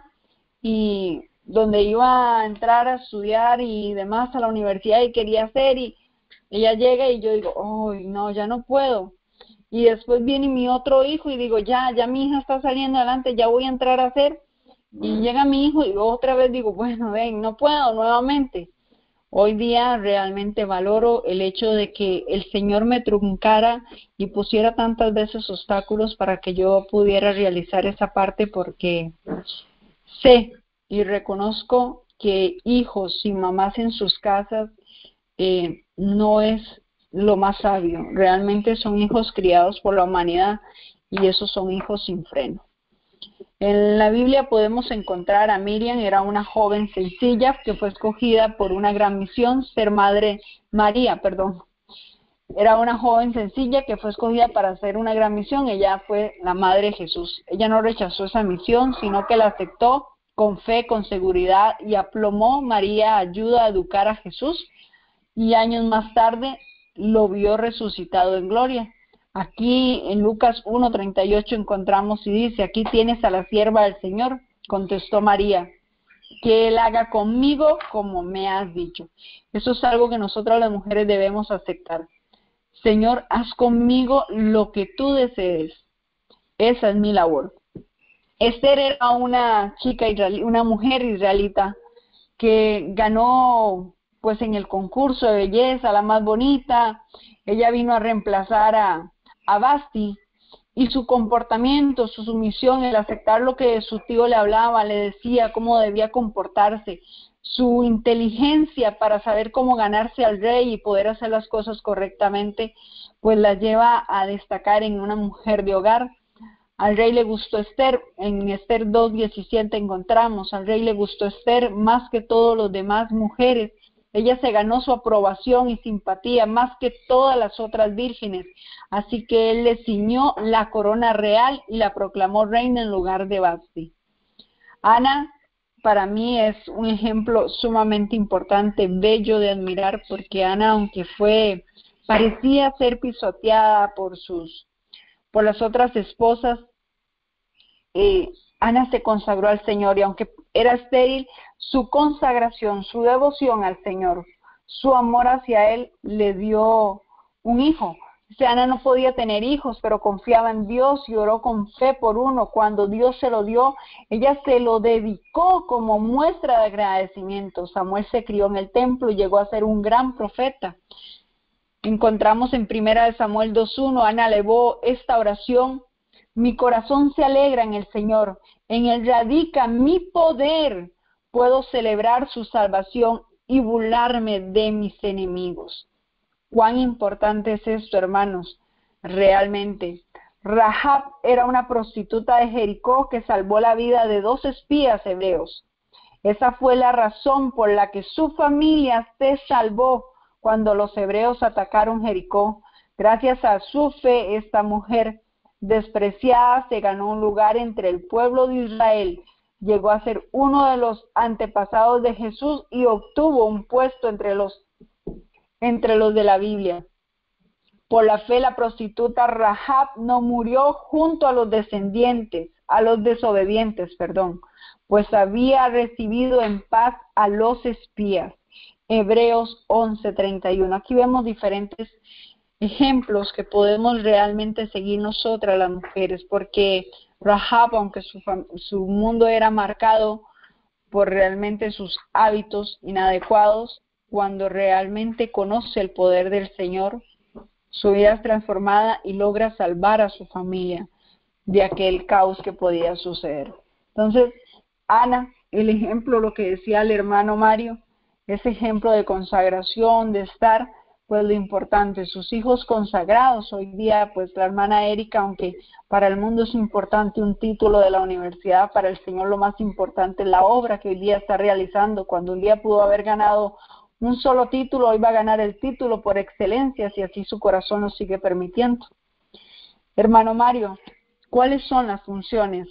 y donde iba a entrar a estudiar y demás a la universidad y quería hacer, y ella llega y yo digo, oh, no, ya no puedo. Y después viene mi otro hijo y digo, ya mi hija está saliendo adelante, ya voy a entrar a hacer. Y llega mi hijo y otra vez digo, bueno, ven, no puedo nuevamente. Hoy día realmente valoro el hecho de que el Señor me truncara y pusiera tantas veces obstáculos para que yo pudiera realizar esa parte, porque sé y reconozco que hijos sin mamás en sus casas no es lo más sabio. Realmente son hijos criados por la humanidad, y esos son hijos sin freno. En la Biblia podemos encontrar a Miriam. Era una joven sencilla que fue escogida por una gran misión, ser María. era una joven sencilla que fue escogida para hacer una gran misión. Ella fue la madre de Jesús. Ella no rechazó esa misión, sino que la aceptó con fe, con seguridad, y aplomó. María ayuda a educar a Jesús, y años más tarde lo vio resucitado en gloria. Aquí en Lucas 1:38 encontramos y dice: aquí tienes a la sierva del Señor. Contestó María: que Él haga conmigo como me has dicho. Eso es algo que nosotras las mujeres debemos aceptar. Señor, haz conmigo lo que tú desees. Esa es mi labor. Esther era una chica israelita, una mujer israelita que ganó pues en el concurso de belleza la más bonita. Ella vino a reemplazar a Vasti, y su comportamiento, su sumisión, el aceptar lo que su tío le hablaba, le decía cómo debía comportarse, su inteligencia para saber cómo ganarse al rey y poder hacer las cosas correctamente, pues la lleva a destacar en una mujer de hogar. Al rey le gustó Esther. En Esther 2:17 encontramos: al rey le gustó Esther más que todas las demás mujeres. Ella se ganó su aprobación y simpatía más que todas las otras vírgenes. Así que él le ciñó la corona real y la proclamó reina en lugar de Vasti. Ana, para mí, es un ejemplo sumamente importante, bello de admirar, porque Ana, aunque parecía ser pisoteada por las otras esposas, Ana se consagró al Señor, y aunque era estéril, su consagración, su devoción al Señor, su amor hacia Él, le dio un hijo. O sea, Ana no podía tener hijos, pero confiaba en Dios y oró con fe por uno. Cuando Dios se lo dio, ella se lo dedicó como muestra de agradecimiento. Samuel se crió en el templo y llegó a ser un gran profeta. Encontramos en 1 Samuel 2:1, Ana elevó esta oración: mi corazón se alegra en el Señor, en Él radica mi poder, puedo celebrar su salvación y burlarme de mis enemigos. ¿Cuán importante es esto, hermanos? Realmente. Rahab era una prostituta de Jericó que salvó la vida de 2 espías hebreos. Esa fue la razón por la que su familia se salvó cuando los hebreos atacaron Jericó. Gracias a su fe, esta mujer despreciada se ganó un lugar entre el pueblo de Israel, llegó a ser uno de los antepasados de Jesús y obtuvo un puesto entre los de la Biblia. Por la fe, la prostituta Rahab no murió junto a los desobedientes, pues había recibido en paz a los espías. Hebreos 11:31. Aquí vemos diferentes ejemplos que podemos realmente seguir nosotras las mujeres, porque Rahab, aunque su mundo era marcado por realmente sus hábitos inadecuados, cuando realmente conoce el poder del Señor, su vida es transformada y logra salvar a su familia de aquel caos que podía suceder. Entonces, Ana, el ejemplo, lo que decía el hermano Mario, ese ejemplo de consagración, de estar, pues lo importante, sus hijos consagrados. Hoy día, pues la hermana Erika, aunque para el mundo es importante un título de la universidad, para el Señor lo más importante es la obra que hoy día está realizando. Cuando un día pudo haber ganado un solo título, hoy va a ganar el título por excelencia, si así su corazón lo sigue permitiendo. Hermano Mario, ¿cuáles son las funciones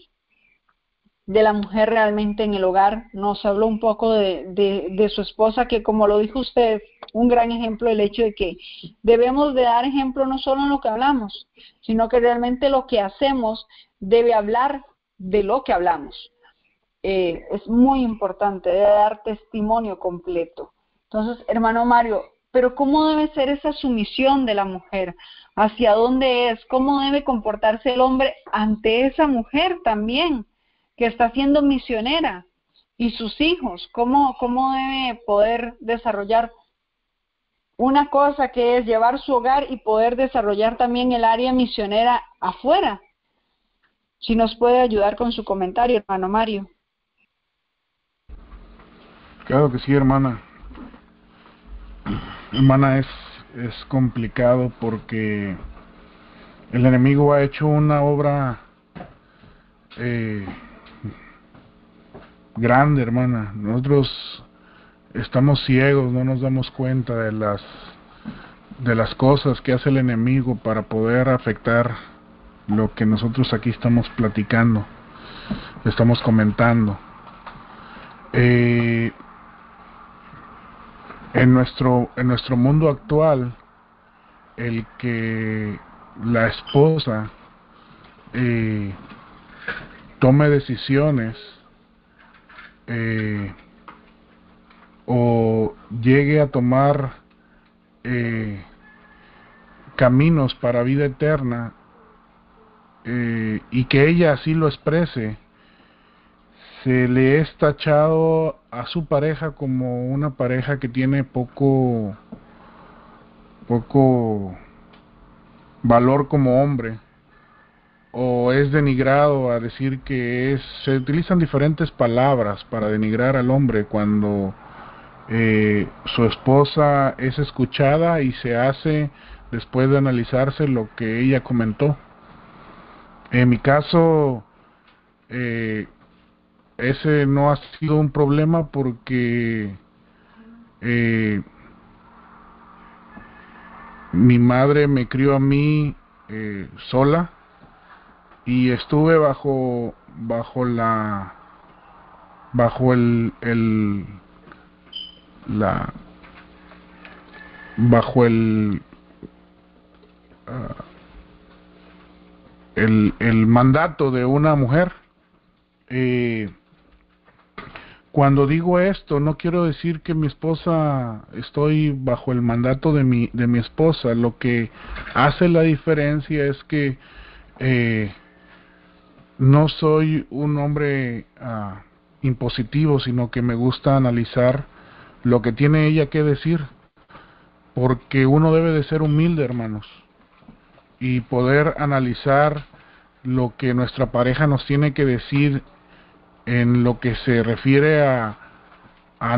de la mujer realmente en el hogar? Nos habló un poco de su esposa, que como lo dijo usted, un gran ejemplo del hecho de que debemos de dar ejemplo no solo en lo que hablamos, sino que realmente lo que hacemos debe hablar de lo que hablamos. Es muy importante, debe dar testimonio completo. Entonces, hermano Mario, pero ¿cómo debe ser esa sumisión de la mujer? ¿Hacia dónde es? ¿Cómo debe comportarse el hombre ante esa mujer también, que está siendo misionera? Y sus hijos, ¿cómo debe poder desarrollar una cosa que es llevar su hogar y poder desarrollar también el área misionera afuera? Si nos puede ayudar con su comentario, hermano Mario. Claro que sí, hermana. Hermana, es complicado porque el enemigo ha hecho una obra grande, hermana. Nosotros estamos ciegos, no nos damos cuenta de de las cosas que hace el enemigo para poder afectar lo que nosotros aquí estamos platicando, estamos comentando. En nuestro mundo actual, el que la esposa tome decisiones o llegue a tomar caminos para vida eterna, y que ella así lo exprese, se le es tachado a su pareja como una pareja que tiene poco valor como hombre, o es denigrado a decir que se utilizan diferentes palabras para denigrar al hombre cuando su esposa es escuchada y se hace después de analizarse lo que ella comentó. En mi caso, ese no ha sido un problema porque mi madre me crió a mí sola, y estuve bajo el mandato de una mujer. Cuando digo esto, no quiero decir que mi esposa, estoy bajo el mandato de mi esposa. Lo que hace la diferencia es que no soy un hombre impositivo, sino que me gusta analizar lo que tiene ella que decir, porque uno debe de ser humilde, hermanos, y poder analizar lo que nuestra pareja nos tiene que decir en lo que se refiere a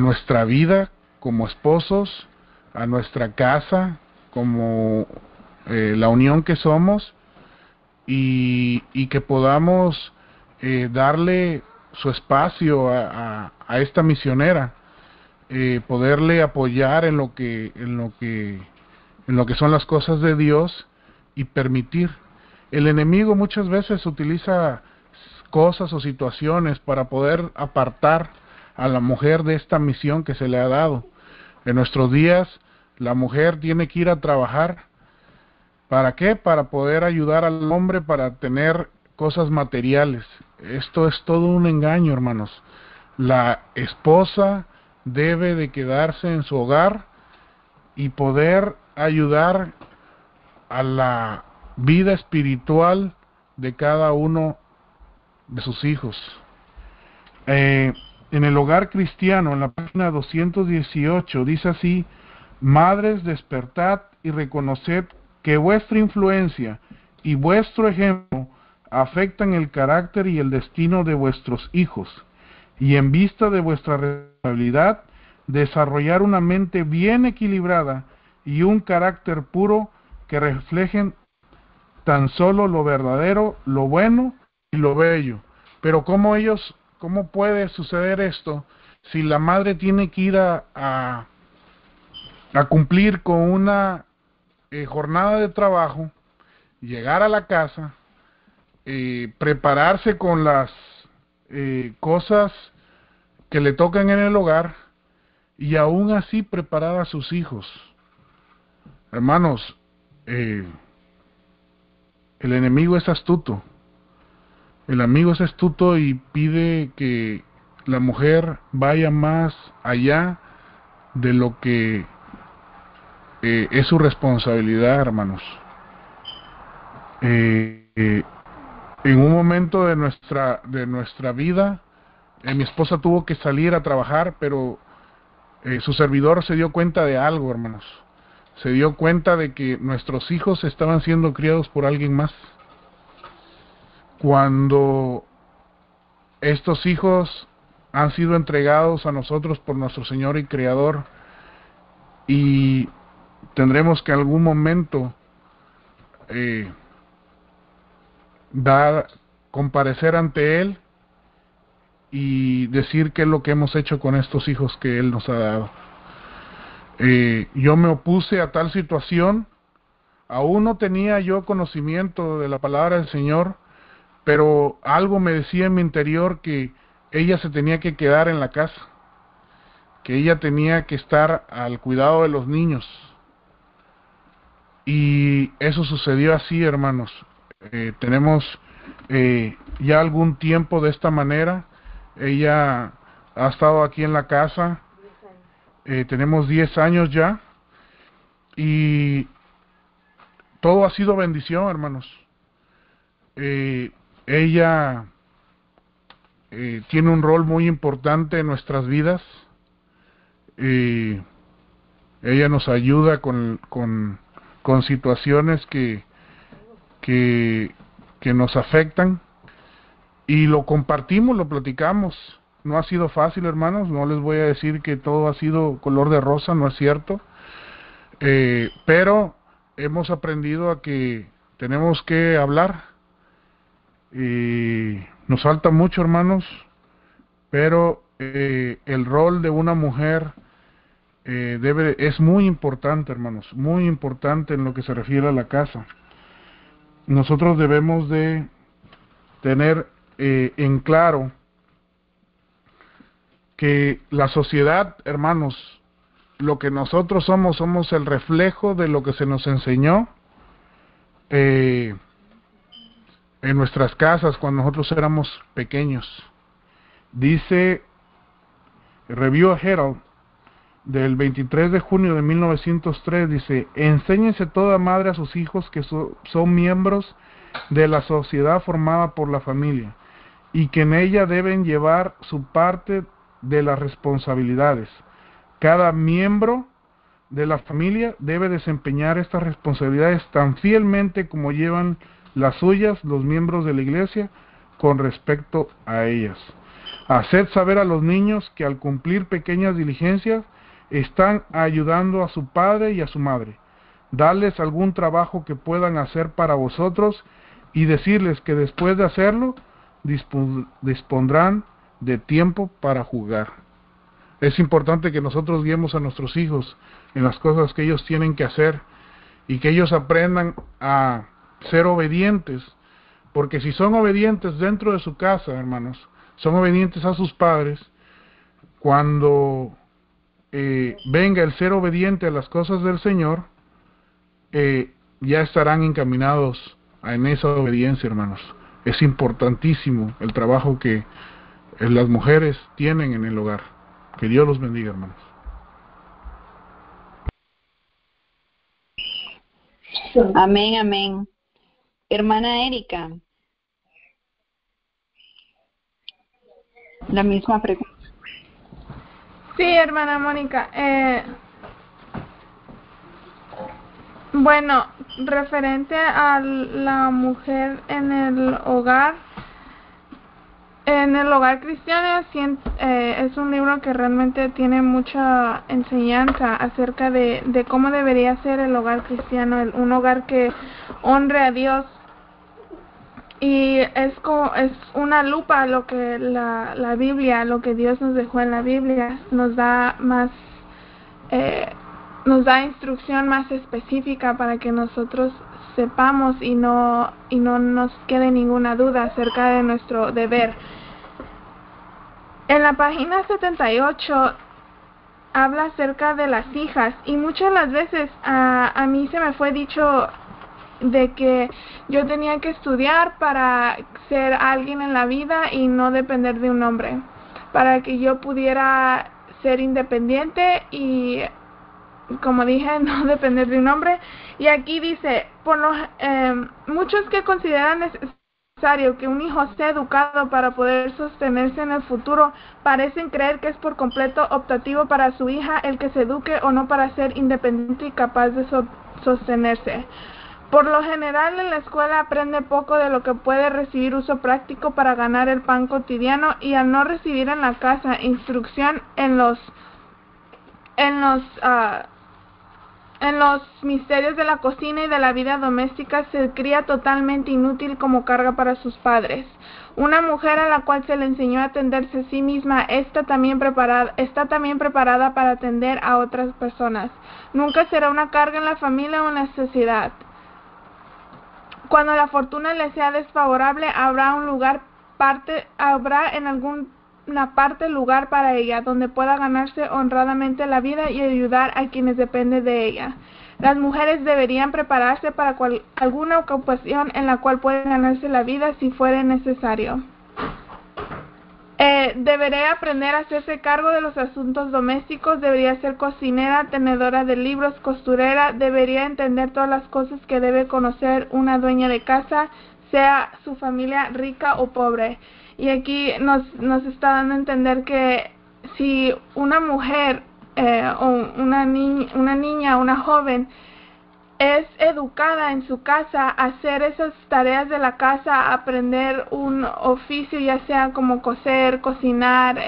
nuestra vida como esposos, a nuestra casa, como la unión que somos, y que podamos darle su espacio a esta misionera, poderle apoyar en lo que son las cosas de Dios, y permitir. El enemigo muchas veces utiliza cosas o situaciones para poder apartar a la mujer de esta misión que se le ha dado. En nuestros días la mujer tiene que ir a trabajar. ¿Para qué? Para poder ayudar al hombre para tener cosas materiales. Esto es todo un engaño, hermanos. La esposa debe de quedarse en su hogar y poder ayudar a la vida espiritual de cada uno de sus hijos. En el hogar cristiano, en la página 218, dice así: madres, despertad y reconoced que vuestra influencia y vuestro ejemplo afectan el carácter y el destino de vuestros hijos, y en vista de vuestra responsabilidad, desarrollar una mente bien equilibrada y un carácter puro que reflejen tan solo lo verdadero, lo bueno y lo bello. Pero ¿cómo puede suceder esto si la madre tiene que ir a cumplir con una jornada de trabajo, llegar a la casa, prepararse con las cosas que le tocan en el hogar, y aún así preparar a sus hijos? Hermanos, el enemigo es astuto. El amigo es astuto y pide que la mujer vaya más allá de lo que es su responsabilidad, hermanos. En un momento de nuestra vida, mi esposa tuvo que salir a trabajar, pero su servidor se dio cuenta de algo, hermanos. Se dio cuenta de que nuestros hijos estaban siendo criados por alguien más. Cuando estos hijos han sido entregados a nosotros por nuestro Señor y Creador, y tendremos que en algún momento comparecer ante Él y decir qué es lo que hemos hecho con estos hijos que Él nos ha dado. Yo me opuse a tal situación. Aún no tenía yo conocimiento de la palabra del Señor, pero algo me decía en mi interior que ella se tenía que quedar en la casa, que ella tenía que estar al cuidado de los niños. Y eso sucedió así, hermanos. Tenemos ya algún tiempo de esta manera. Ella ha estado aquí en la casa. Tenemos 10 años ya. Y todo ha sido bendición, hermanos. Ella tiene un rol muy importante en nuestras vidas. Ella nos ayuda con situaciones que nos afectan, y lo compartimos, lo platicamos. No ha sido fácil, hermanos. No les voy a decir que todo ha sido color de rosa, no es cierto. Pero hemos aprendido a que tenemos que hablar. Nos falta mucho, hermanos, pero el rol de una mujer es muy importante, hermanos, muy importante en lo que se refiere a la casa. Nosotros debemos de tener en claro que la sociedad, hermanos, lo que nosotros somos el reflejo de lo que se nos enseñó en nuestras casas cuando nosotros éramos pequeños. Dice Review Herald del 23 de junio de 1903, dice: enséñense toda madre a sus hijos que son miembros de la sociedad formada por la familia, y que en ella deben llevar su parte de las responsabilidades. Cada miembro de la familia debe desempeñar estas responsabilidades tan fielmente como llevan las suyas los miembros de la iglesia con respecto a ellas. Haced saber a los niños que al cumplir pequeñas diligencias están ayudando a su padre y a su madre. Darles algún trabajo que puedan hacer para vosotros y decirles que después de hacerlo dispondrán de tiempo para jugar. Es importante que nosotros guiemos a nuestros hijos en las cosas que ellos tienen que hacer y que ellos aprendan a ser obedientes, porque si son obedientes dentro de su casa, hermanos, son obedientes a sus padres, cuando venga el ser obediente a las cosas del Señor, ya estarán encaminados en esa obediencia, hermanos. Es importantísimo el trabajo que las mujeres tienen en el hogar. Que Dios los bendiga, hermanos. Amén, amén. Hermana Erika, la misma pregunta. Sí, hermana Mónica. Bueno, referente a la mujer en el hogar cristiano, es un libro que realmente tiene mucha enseñanza acerca de cómo debería ser el hogar cristiano, un hogar que honre a Dios. Y es una lupa lo que la Biblia, lo que Dios nos dejó en la Biblia, nos da más, nos da instrucción más específica para que nosotros sepamos y no nos quede ninguna duda acerca de nuestro deber. En la página 78 habla acerca de las hijas, y muchas de las veces a mí se me fue dicho de que yo tenía que estudiar para ser alguien en la vida y no depender de un hombre, para que yo pudiera ser independiente y, como dije, no depender de un hombre. Y aquí dice, muchos que consideran necesario que un hijo sea educado para poder sostenerse en el futuro, parecen creer que es por completo optativo para su hija el que se eduque o no para ser independiente y capaz de sostenerse. Por lo general, en la escuela aprende poco de lo que puede recibir uso práctico para ganar el pan cotidiano, y al no recibir en la casa instrucción en en los misterios de la cocina y de la vida doméstica se cría totalmente inútil como carga para sus padres. Una mujer a la cual se le enseñó a atenderse a sí misma está también preparada para atender a otras personas. Nunca será una carga en la familia o en la sociedad. Cuando la fortuna le sea desfavorable, habrá en alguna parte lugar para ella, donde pueda ganarse honradamente la vida y ayudar a quienes dependen de ella. Las mujeres deberían prepararse para alguna ocupación en la cual pueden ganarse la vida si fuera necesario. Debería aprender a hacerse cargo de los asuntos domésticos, debería ser cocinera, tenedora de libros, costurera, debería entender todas las cosas que debe conocer una dueña de casa, sea su familia rica o pobre. Y aquí nos está dando a entender que si una mujer o una niña, una joven, es educada en su casa a hacer esas tareas de la casa, a aprender un oficio, ya sea como coser, cocinar,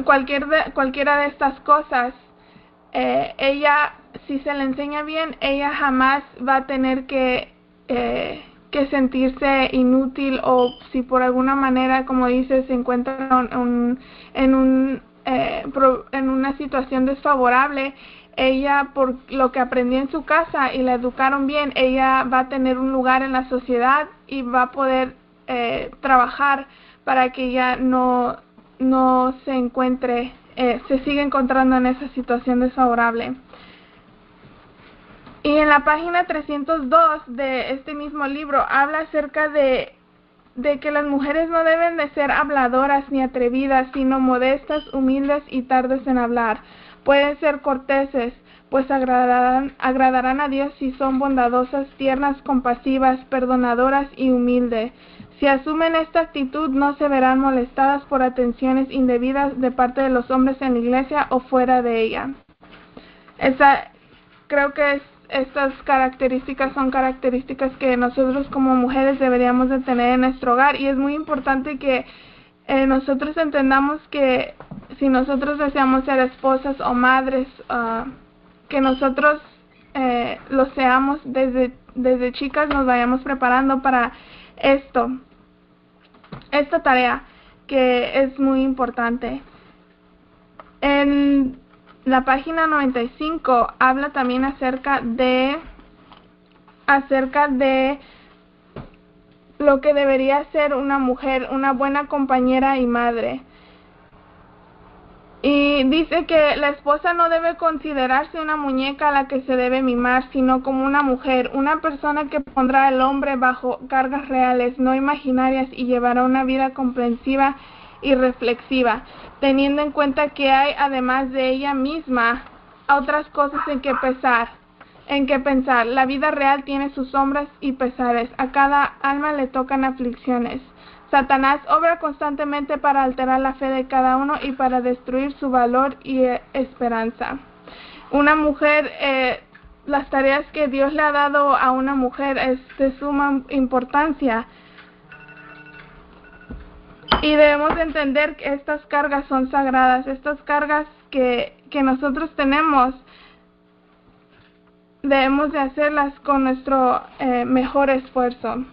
cualquiera de estas cosas, ella, si se le enseña bien, ella jamás va a tener que sentirse inútil, o si por alguna manera, como dice, se encuentra en una situación desfavorable, ella, por lo que aprendió en su casa y la educaron bien, ella va a tener un lugar en la sociedad y va a poder trabajar para que ella no se siga encontrando en esa situación desfavorable. Y en la página 302 de este mismo libro habla acerca de que las mujeres no deben de ser habladoras ni atrevidas, sino modestas, humildes y tardas en hablar. Pueden ser corteses, pues agradarán a Dios si son bondadosas, tiernas, compasivas, perdonadoras y humildes. Si asumen esta actitud, no se verán molestadas por atenciones indebidas de parte de los hombres en la iglesia o fuera de ella. Creo que estas características son características que nosotros como mujeres deberíamos de tener en nuestro hogar, y es muy importante que nosotros entendamos que si nosotros deseamos ser esposas o madres, que nosotros lo seamos desde chicas, nos vayamos preparando para esta tarea que es muy importante. En la página 95 habla también acerca de lo que debería ser una mujer, una buena compañera y madre. Y dice que la esposa no debe considerarse una muñeca a la que se debe mimar, sino como una mujer, una persona que pondrá al hombre bajo cargas reales, no imaginarias, y llevará una vida comprensiva y reflexiva, teniendo en cuenta que hay, además de ella misma, otras cosas en que pensar. La vida real tiene sus sombras y pesares, a cada alma le tocan aflicciones. Satanás obra constantemente para alterar la fe de cada uno y para destruir su valor y esperanza. Una mujer, las tareas que Dios le ha dado a una mujer es de suma importancia, y debemos de entender que estas cargas son sagradas. Estas cargas que nosotros tenemos, debemos de hacerlas con nuestro mejor esfuerzo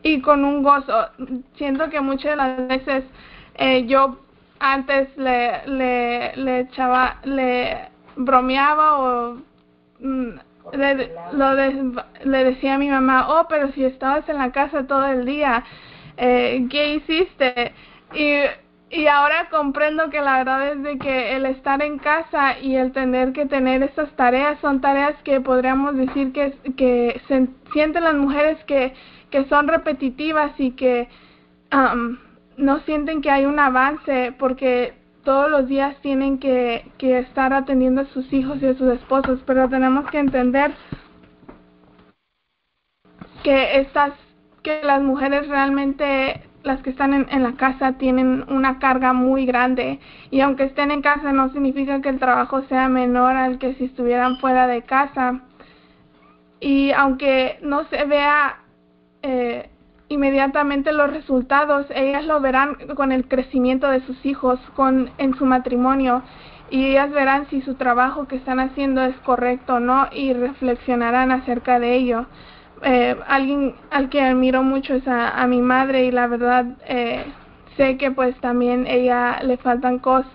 y con un gozo. Siento que muchas de las veces yo antes le bromeaba o le decía a mi mamá, oh, pero si estabas en la casa todo el día, ¿qué hiciste? Y ahora comprendo que la verdad es de que el estar en casa y el tener que tener estas tareas son tareas que podríamos decir que se sienten las mujeres que son repetitivas y que no sienten que hay un avance, porque todos los días tienen que estar atendiendo a sus hijos y a sus esposos. Pero tenemos que entender que las mujeres realmente, las que están en la casa, tienen una carga muy grande, y aunque estén en casa no significa que el trabajo sea menor al que si estuvieran fuera de casa. Y aunque no se vea inmediatamente los resultados. Ellas lo verán con el crecimiento de sus hijos, en su matrimonio, y ellas verán si su trabajo que están haciendo es correcto o no, y reflexionarán acerca de ello. Alguien al que admiro mucho es a mi madre, y la verdad sé que pues también ella le faltan cosas,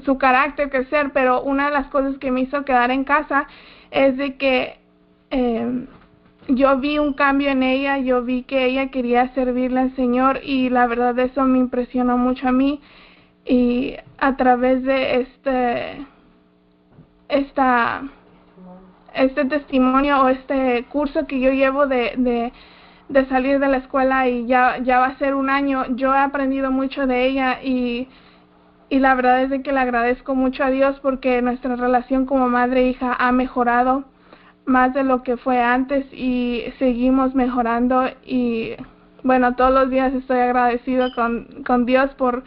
su carácter crecer, pero una de las cosas que me hizo quedar en casa es de que yo vi un cambio en ella, yo vi que ella quería servirle al Señor, y la verdad eso me impresionó mucho a mí. Y a través de este testimonio o este curso que yo llevo de salir de la escuela, y ya va a ser un año, yo he aprendido mucho de ella, y la verdad es de que le agradezco mucho a Dios, porque nuestra relación como madre e hija ha mejorado más de lo que fue antes, y seguimos mejorando. Y bueno, todos los días estoy agradecido con Dios por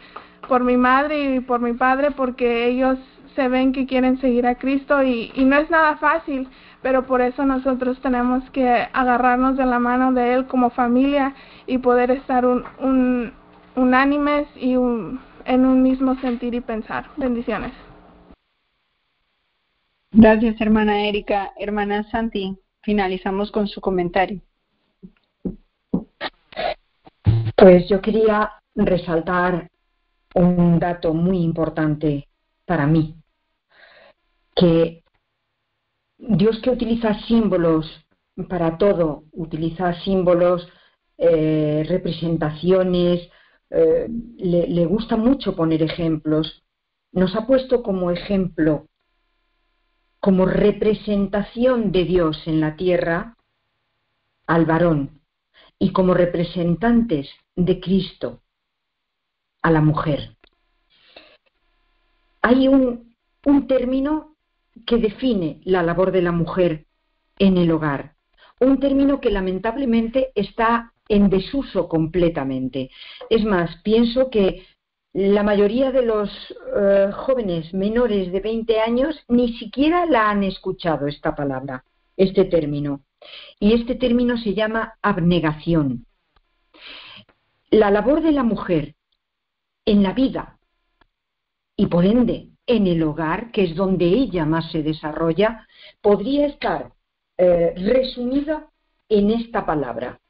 mi madre y por mi padre, porque ellos se ven que quieren seguir a Cristo, y no es nada fácil, pero por eso nosotros tenemos que agarrarnos de la mano de Él como familia y poder estar unánimes y en un mismo sentir y pensar. Bendiciones. Gracias, hermana Erika. Hermana Santi, finalizamos con su comentario. Pues yo quería resaltar un dato muy importante para mí, que Dios, que utiliza símbolos para todo, utiliza símbolos, representaciones, le gusta mucho poner ejemplos. Nos ha puesto como ejemplo, como representación de Dios en la tierra, al varón, y como representantes de Cristo a la mujer. Hay un término que define la labor de la mujer en el hogar, un término que lamentablemente está en desuso completamente. Es más, pienso que la mayoría de los jóvenes menores de 20 años ni siquiera la han escuchado, esta palabra, este término. Y este término se llama abnegación. La labor de la mujer en la vida y por ende en el hogar, que es donde ella más se desarrolla, podría estar resumida en esta palabra.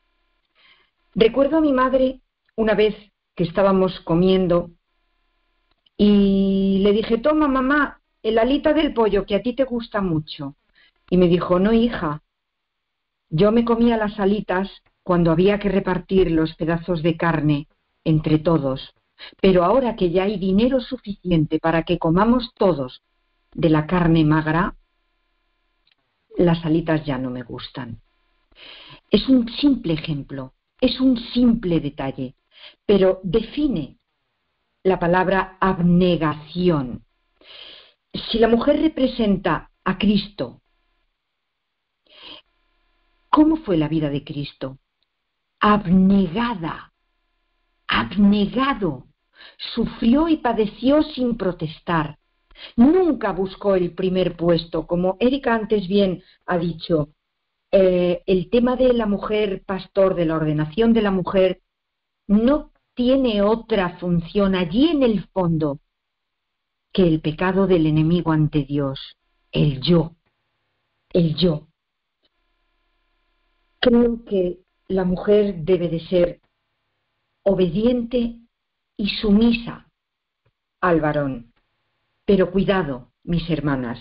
Recuerdo a mi madre una vez que estábamos comiendo y le dije: toma, mamá, el alita del pollo, que a ti te gusta mucho. Y me dijo: no, hija, yo me comía las alitas cuando había que repartir los pedazos de carne entre todos, pero ahora que ya hay dinero suficiente para que comamos todos de la carne magra, las alitas ya no me gustan. Es un simple ejemplo, es un simple detalle, pero define la palabra abnegación. Si la mujer representa a Cristo, ¿cómo fue la vida de Cristo? Abnegada, abnegado, sufrió y padeció sin protestar. Nunca buscó el primer puesto, como Erika antes bien ha dicho. El tema de la mujer pastor, de la ordenación de la mujer, no tiene otra función allí en el fondo que el pecado del enemigo ante Dios, el yo, el yo. Creo que la mujer debe de ser obediente y sumisa al varón. Pero cuidado, mis hermanas,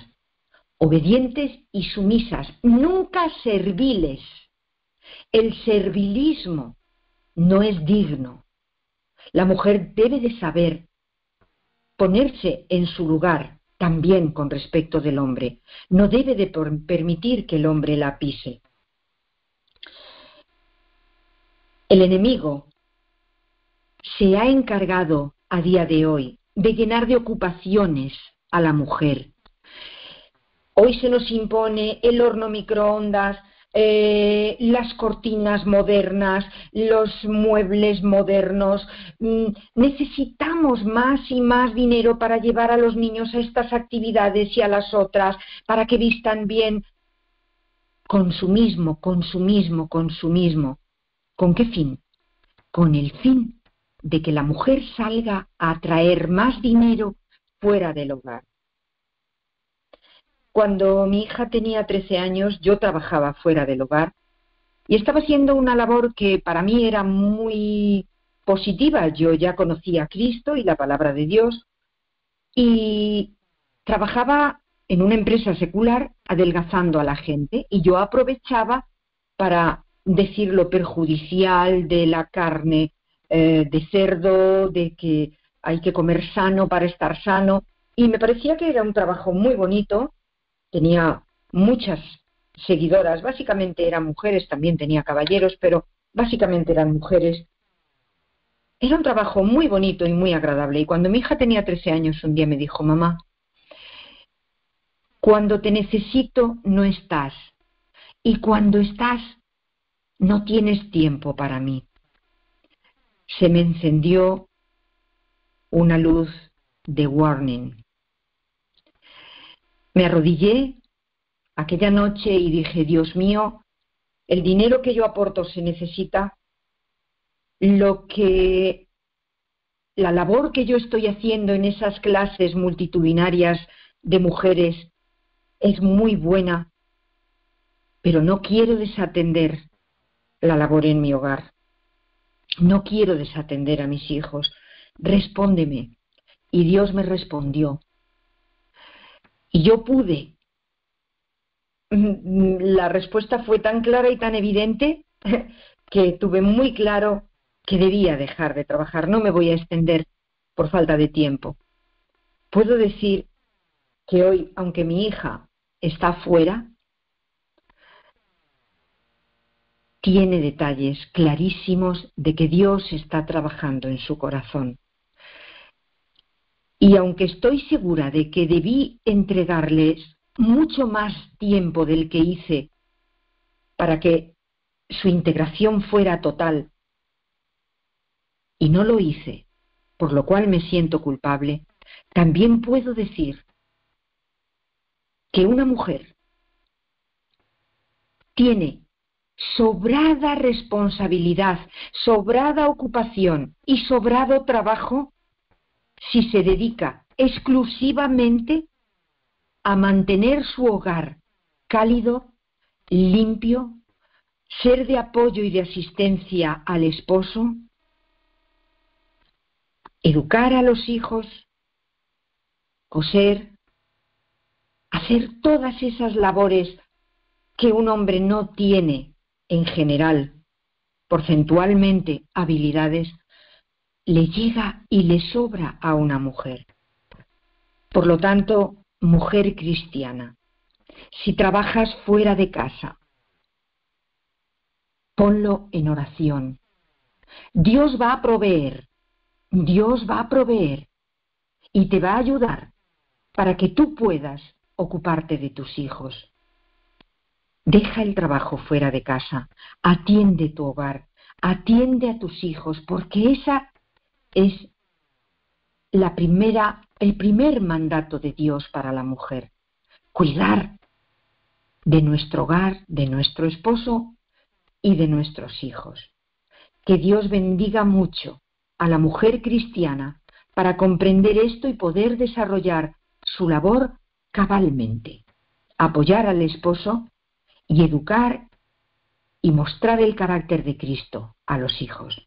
obedientes y sumisas, nunca serviles. El servilismo no es digno. La mujer debe de saber ponerse en su lugar también con respecto del hombre. No debe de permitir que el hombre la pise. El enemigo se ha encargado a día de hoy de llenar de ocupaciones a la mujer. Hoy se nos impone el horno microondas, las cortinas modernas, los muebles modernos. Necesitamos más y más dinero para llevar a los niños a estas actividades y a las otras, para que vistan bien. Consumismo, consumismo, consumismo. ¿Con qué fin? con el fin de que la mujer salga a traer más dinero fuera del hogar. Cuando mi hija tenía 13 años, yo trabajaba fuera del hogar y estaba haciendo una labor que para mí era muy positiva. Yo ya conocía a Cristo y la palabra de Dios y trabajaba en una empresa secular adelgazando a la gente, y yo aprovechaba para decir lo perjudicial de la carne de cerdo, de que hay que comer sano para estar sano, y me parecía que era un trabajo muy bonito. Tenía muchas seguidoras, básicamente eran mujeres, también tenía caballeros, pero básicamente eran mujeres. Era un trabajo muy bonito y muy agradable, y cuando mi hija tenía 13 años, un día me dijo: mamá, cuando te necesito no estás, y cuando estás no tienes tiempo para mí. Se me encendió una luz de warning. Me arrodillé aquella noche y dije: Dios mío, el dinero que yo aporto se necesita, la labor que yo estoy haciendo en esas clases multitudinarias de mujeres es muy buena, pero no quiero desatender la labor en mi hogar. No quiero desatender a mis hijos. Respóndeme. Y Dios me respondió. Y yo pude. La respuesta fue tan clara y tan evidente que tuve muy claro que debía dejar de trabajar. No me voy a extender por falta de tiempo. Puedo decir que hoy, aunque mi hija está fuera, tiene detalles clarísimos de que Dios está trabajando en su corazón. Y aunque estoy segura de que debí entregarles mucho más tiempo del que hice para que su integración fuera total, y no lo hice, por lo cual me siento culpable, también puedo decir que una mujer tiene sobrada responsabilidad, sobrada ocupación y sobrado trabajo si se dedica exclusivamente a mantener su hogar cálido, limpio, ser de apoyo y de asistencia al esposo, educar a los hijos, coser, hacer todas esas labores que un hombre no tiene en general, porcentualmente, habilidades, le llega y le sobra a una mujer. Por lo tanto, mujer cristiana, si trabajas fuera de casa, ponlo en oración. Dios va a proveer y te va a ayudar para que tú puedas ocuparte de tus hijos. Deja el trabajo fuera de casa, atiende tu hogar, atiende a tus hijos, porque esa es el primer mandato de Dios para la mujer. Cuidar de nuestro hogar, de nuestro esposo y de nuestros hijos. Que Dios bendiga mucho a la mujer cristiana para comprender esto y poder desarrollar su labor cabalmente. Apoyar al esposo y educar y mostrar el carácter de Cristo a los hijos.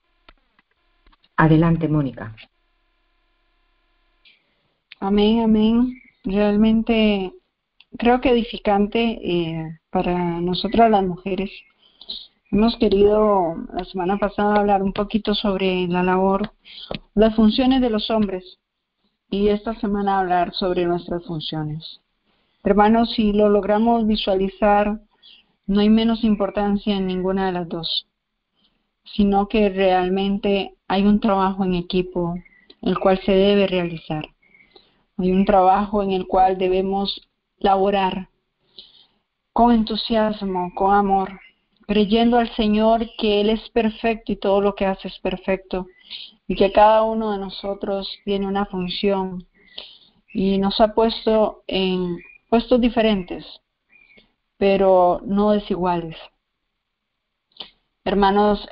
Adelante, Mónica. Amén, amén. Realmente creo que edificante para nosotras las mujeres. Hemos querido la semana pasada hablar un poquito sobre la labor, las funciones de los hombres, y esta semana hablar sobre nuestras funciones. Hermanos, si lo logramos visualizar, no hay menos importancia en ninguna de las dos, sino que realmente hay un trabajo en equipo el cual se debe realizar. Hay un trabajo en el cual debemos laborar con entusiasmo, con amor, creyendo al Señor que Él es perfecto y todo lo que hace es perfecto, y que cada uno de nosotros tiene una función y nos ha puesto en puestos diferentes, pero no desiguales. Hermanos,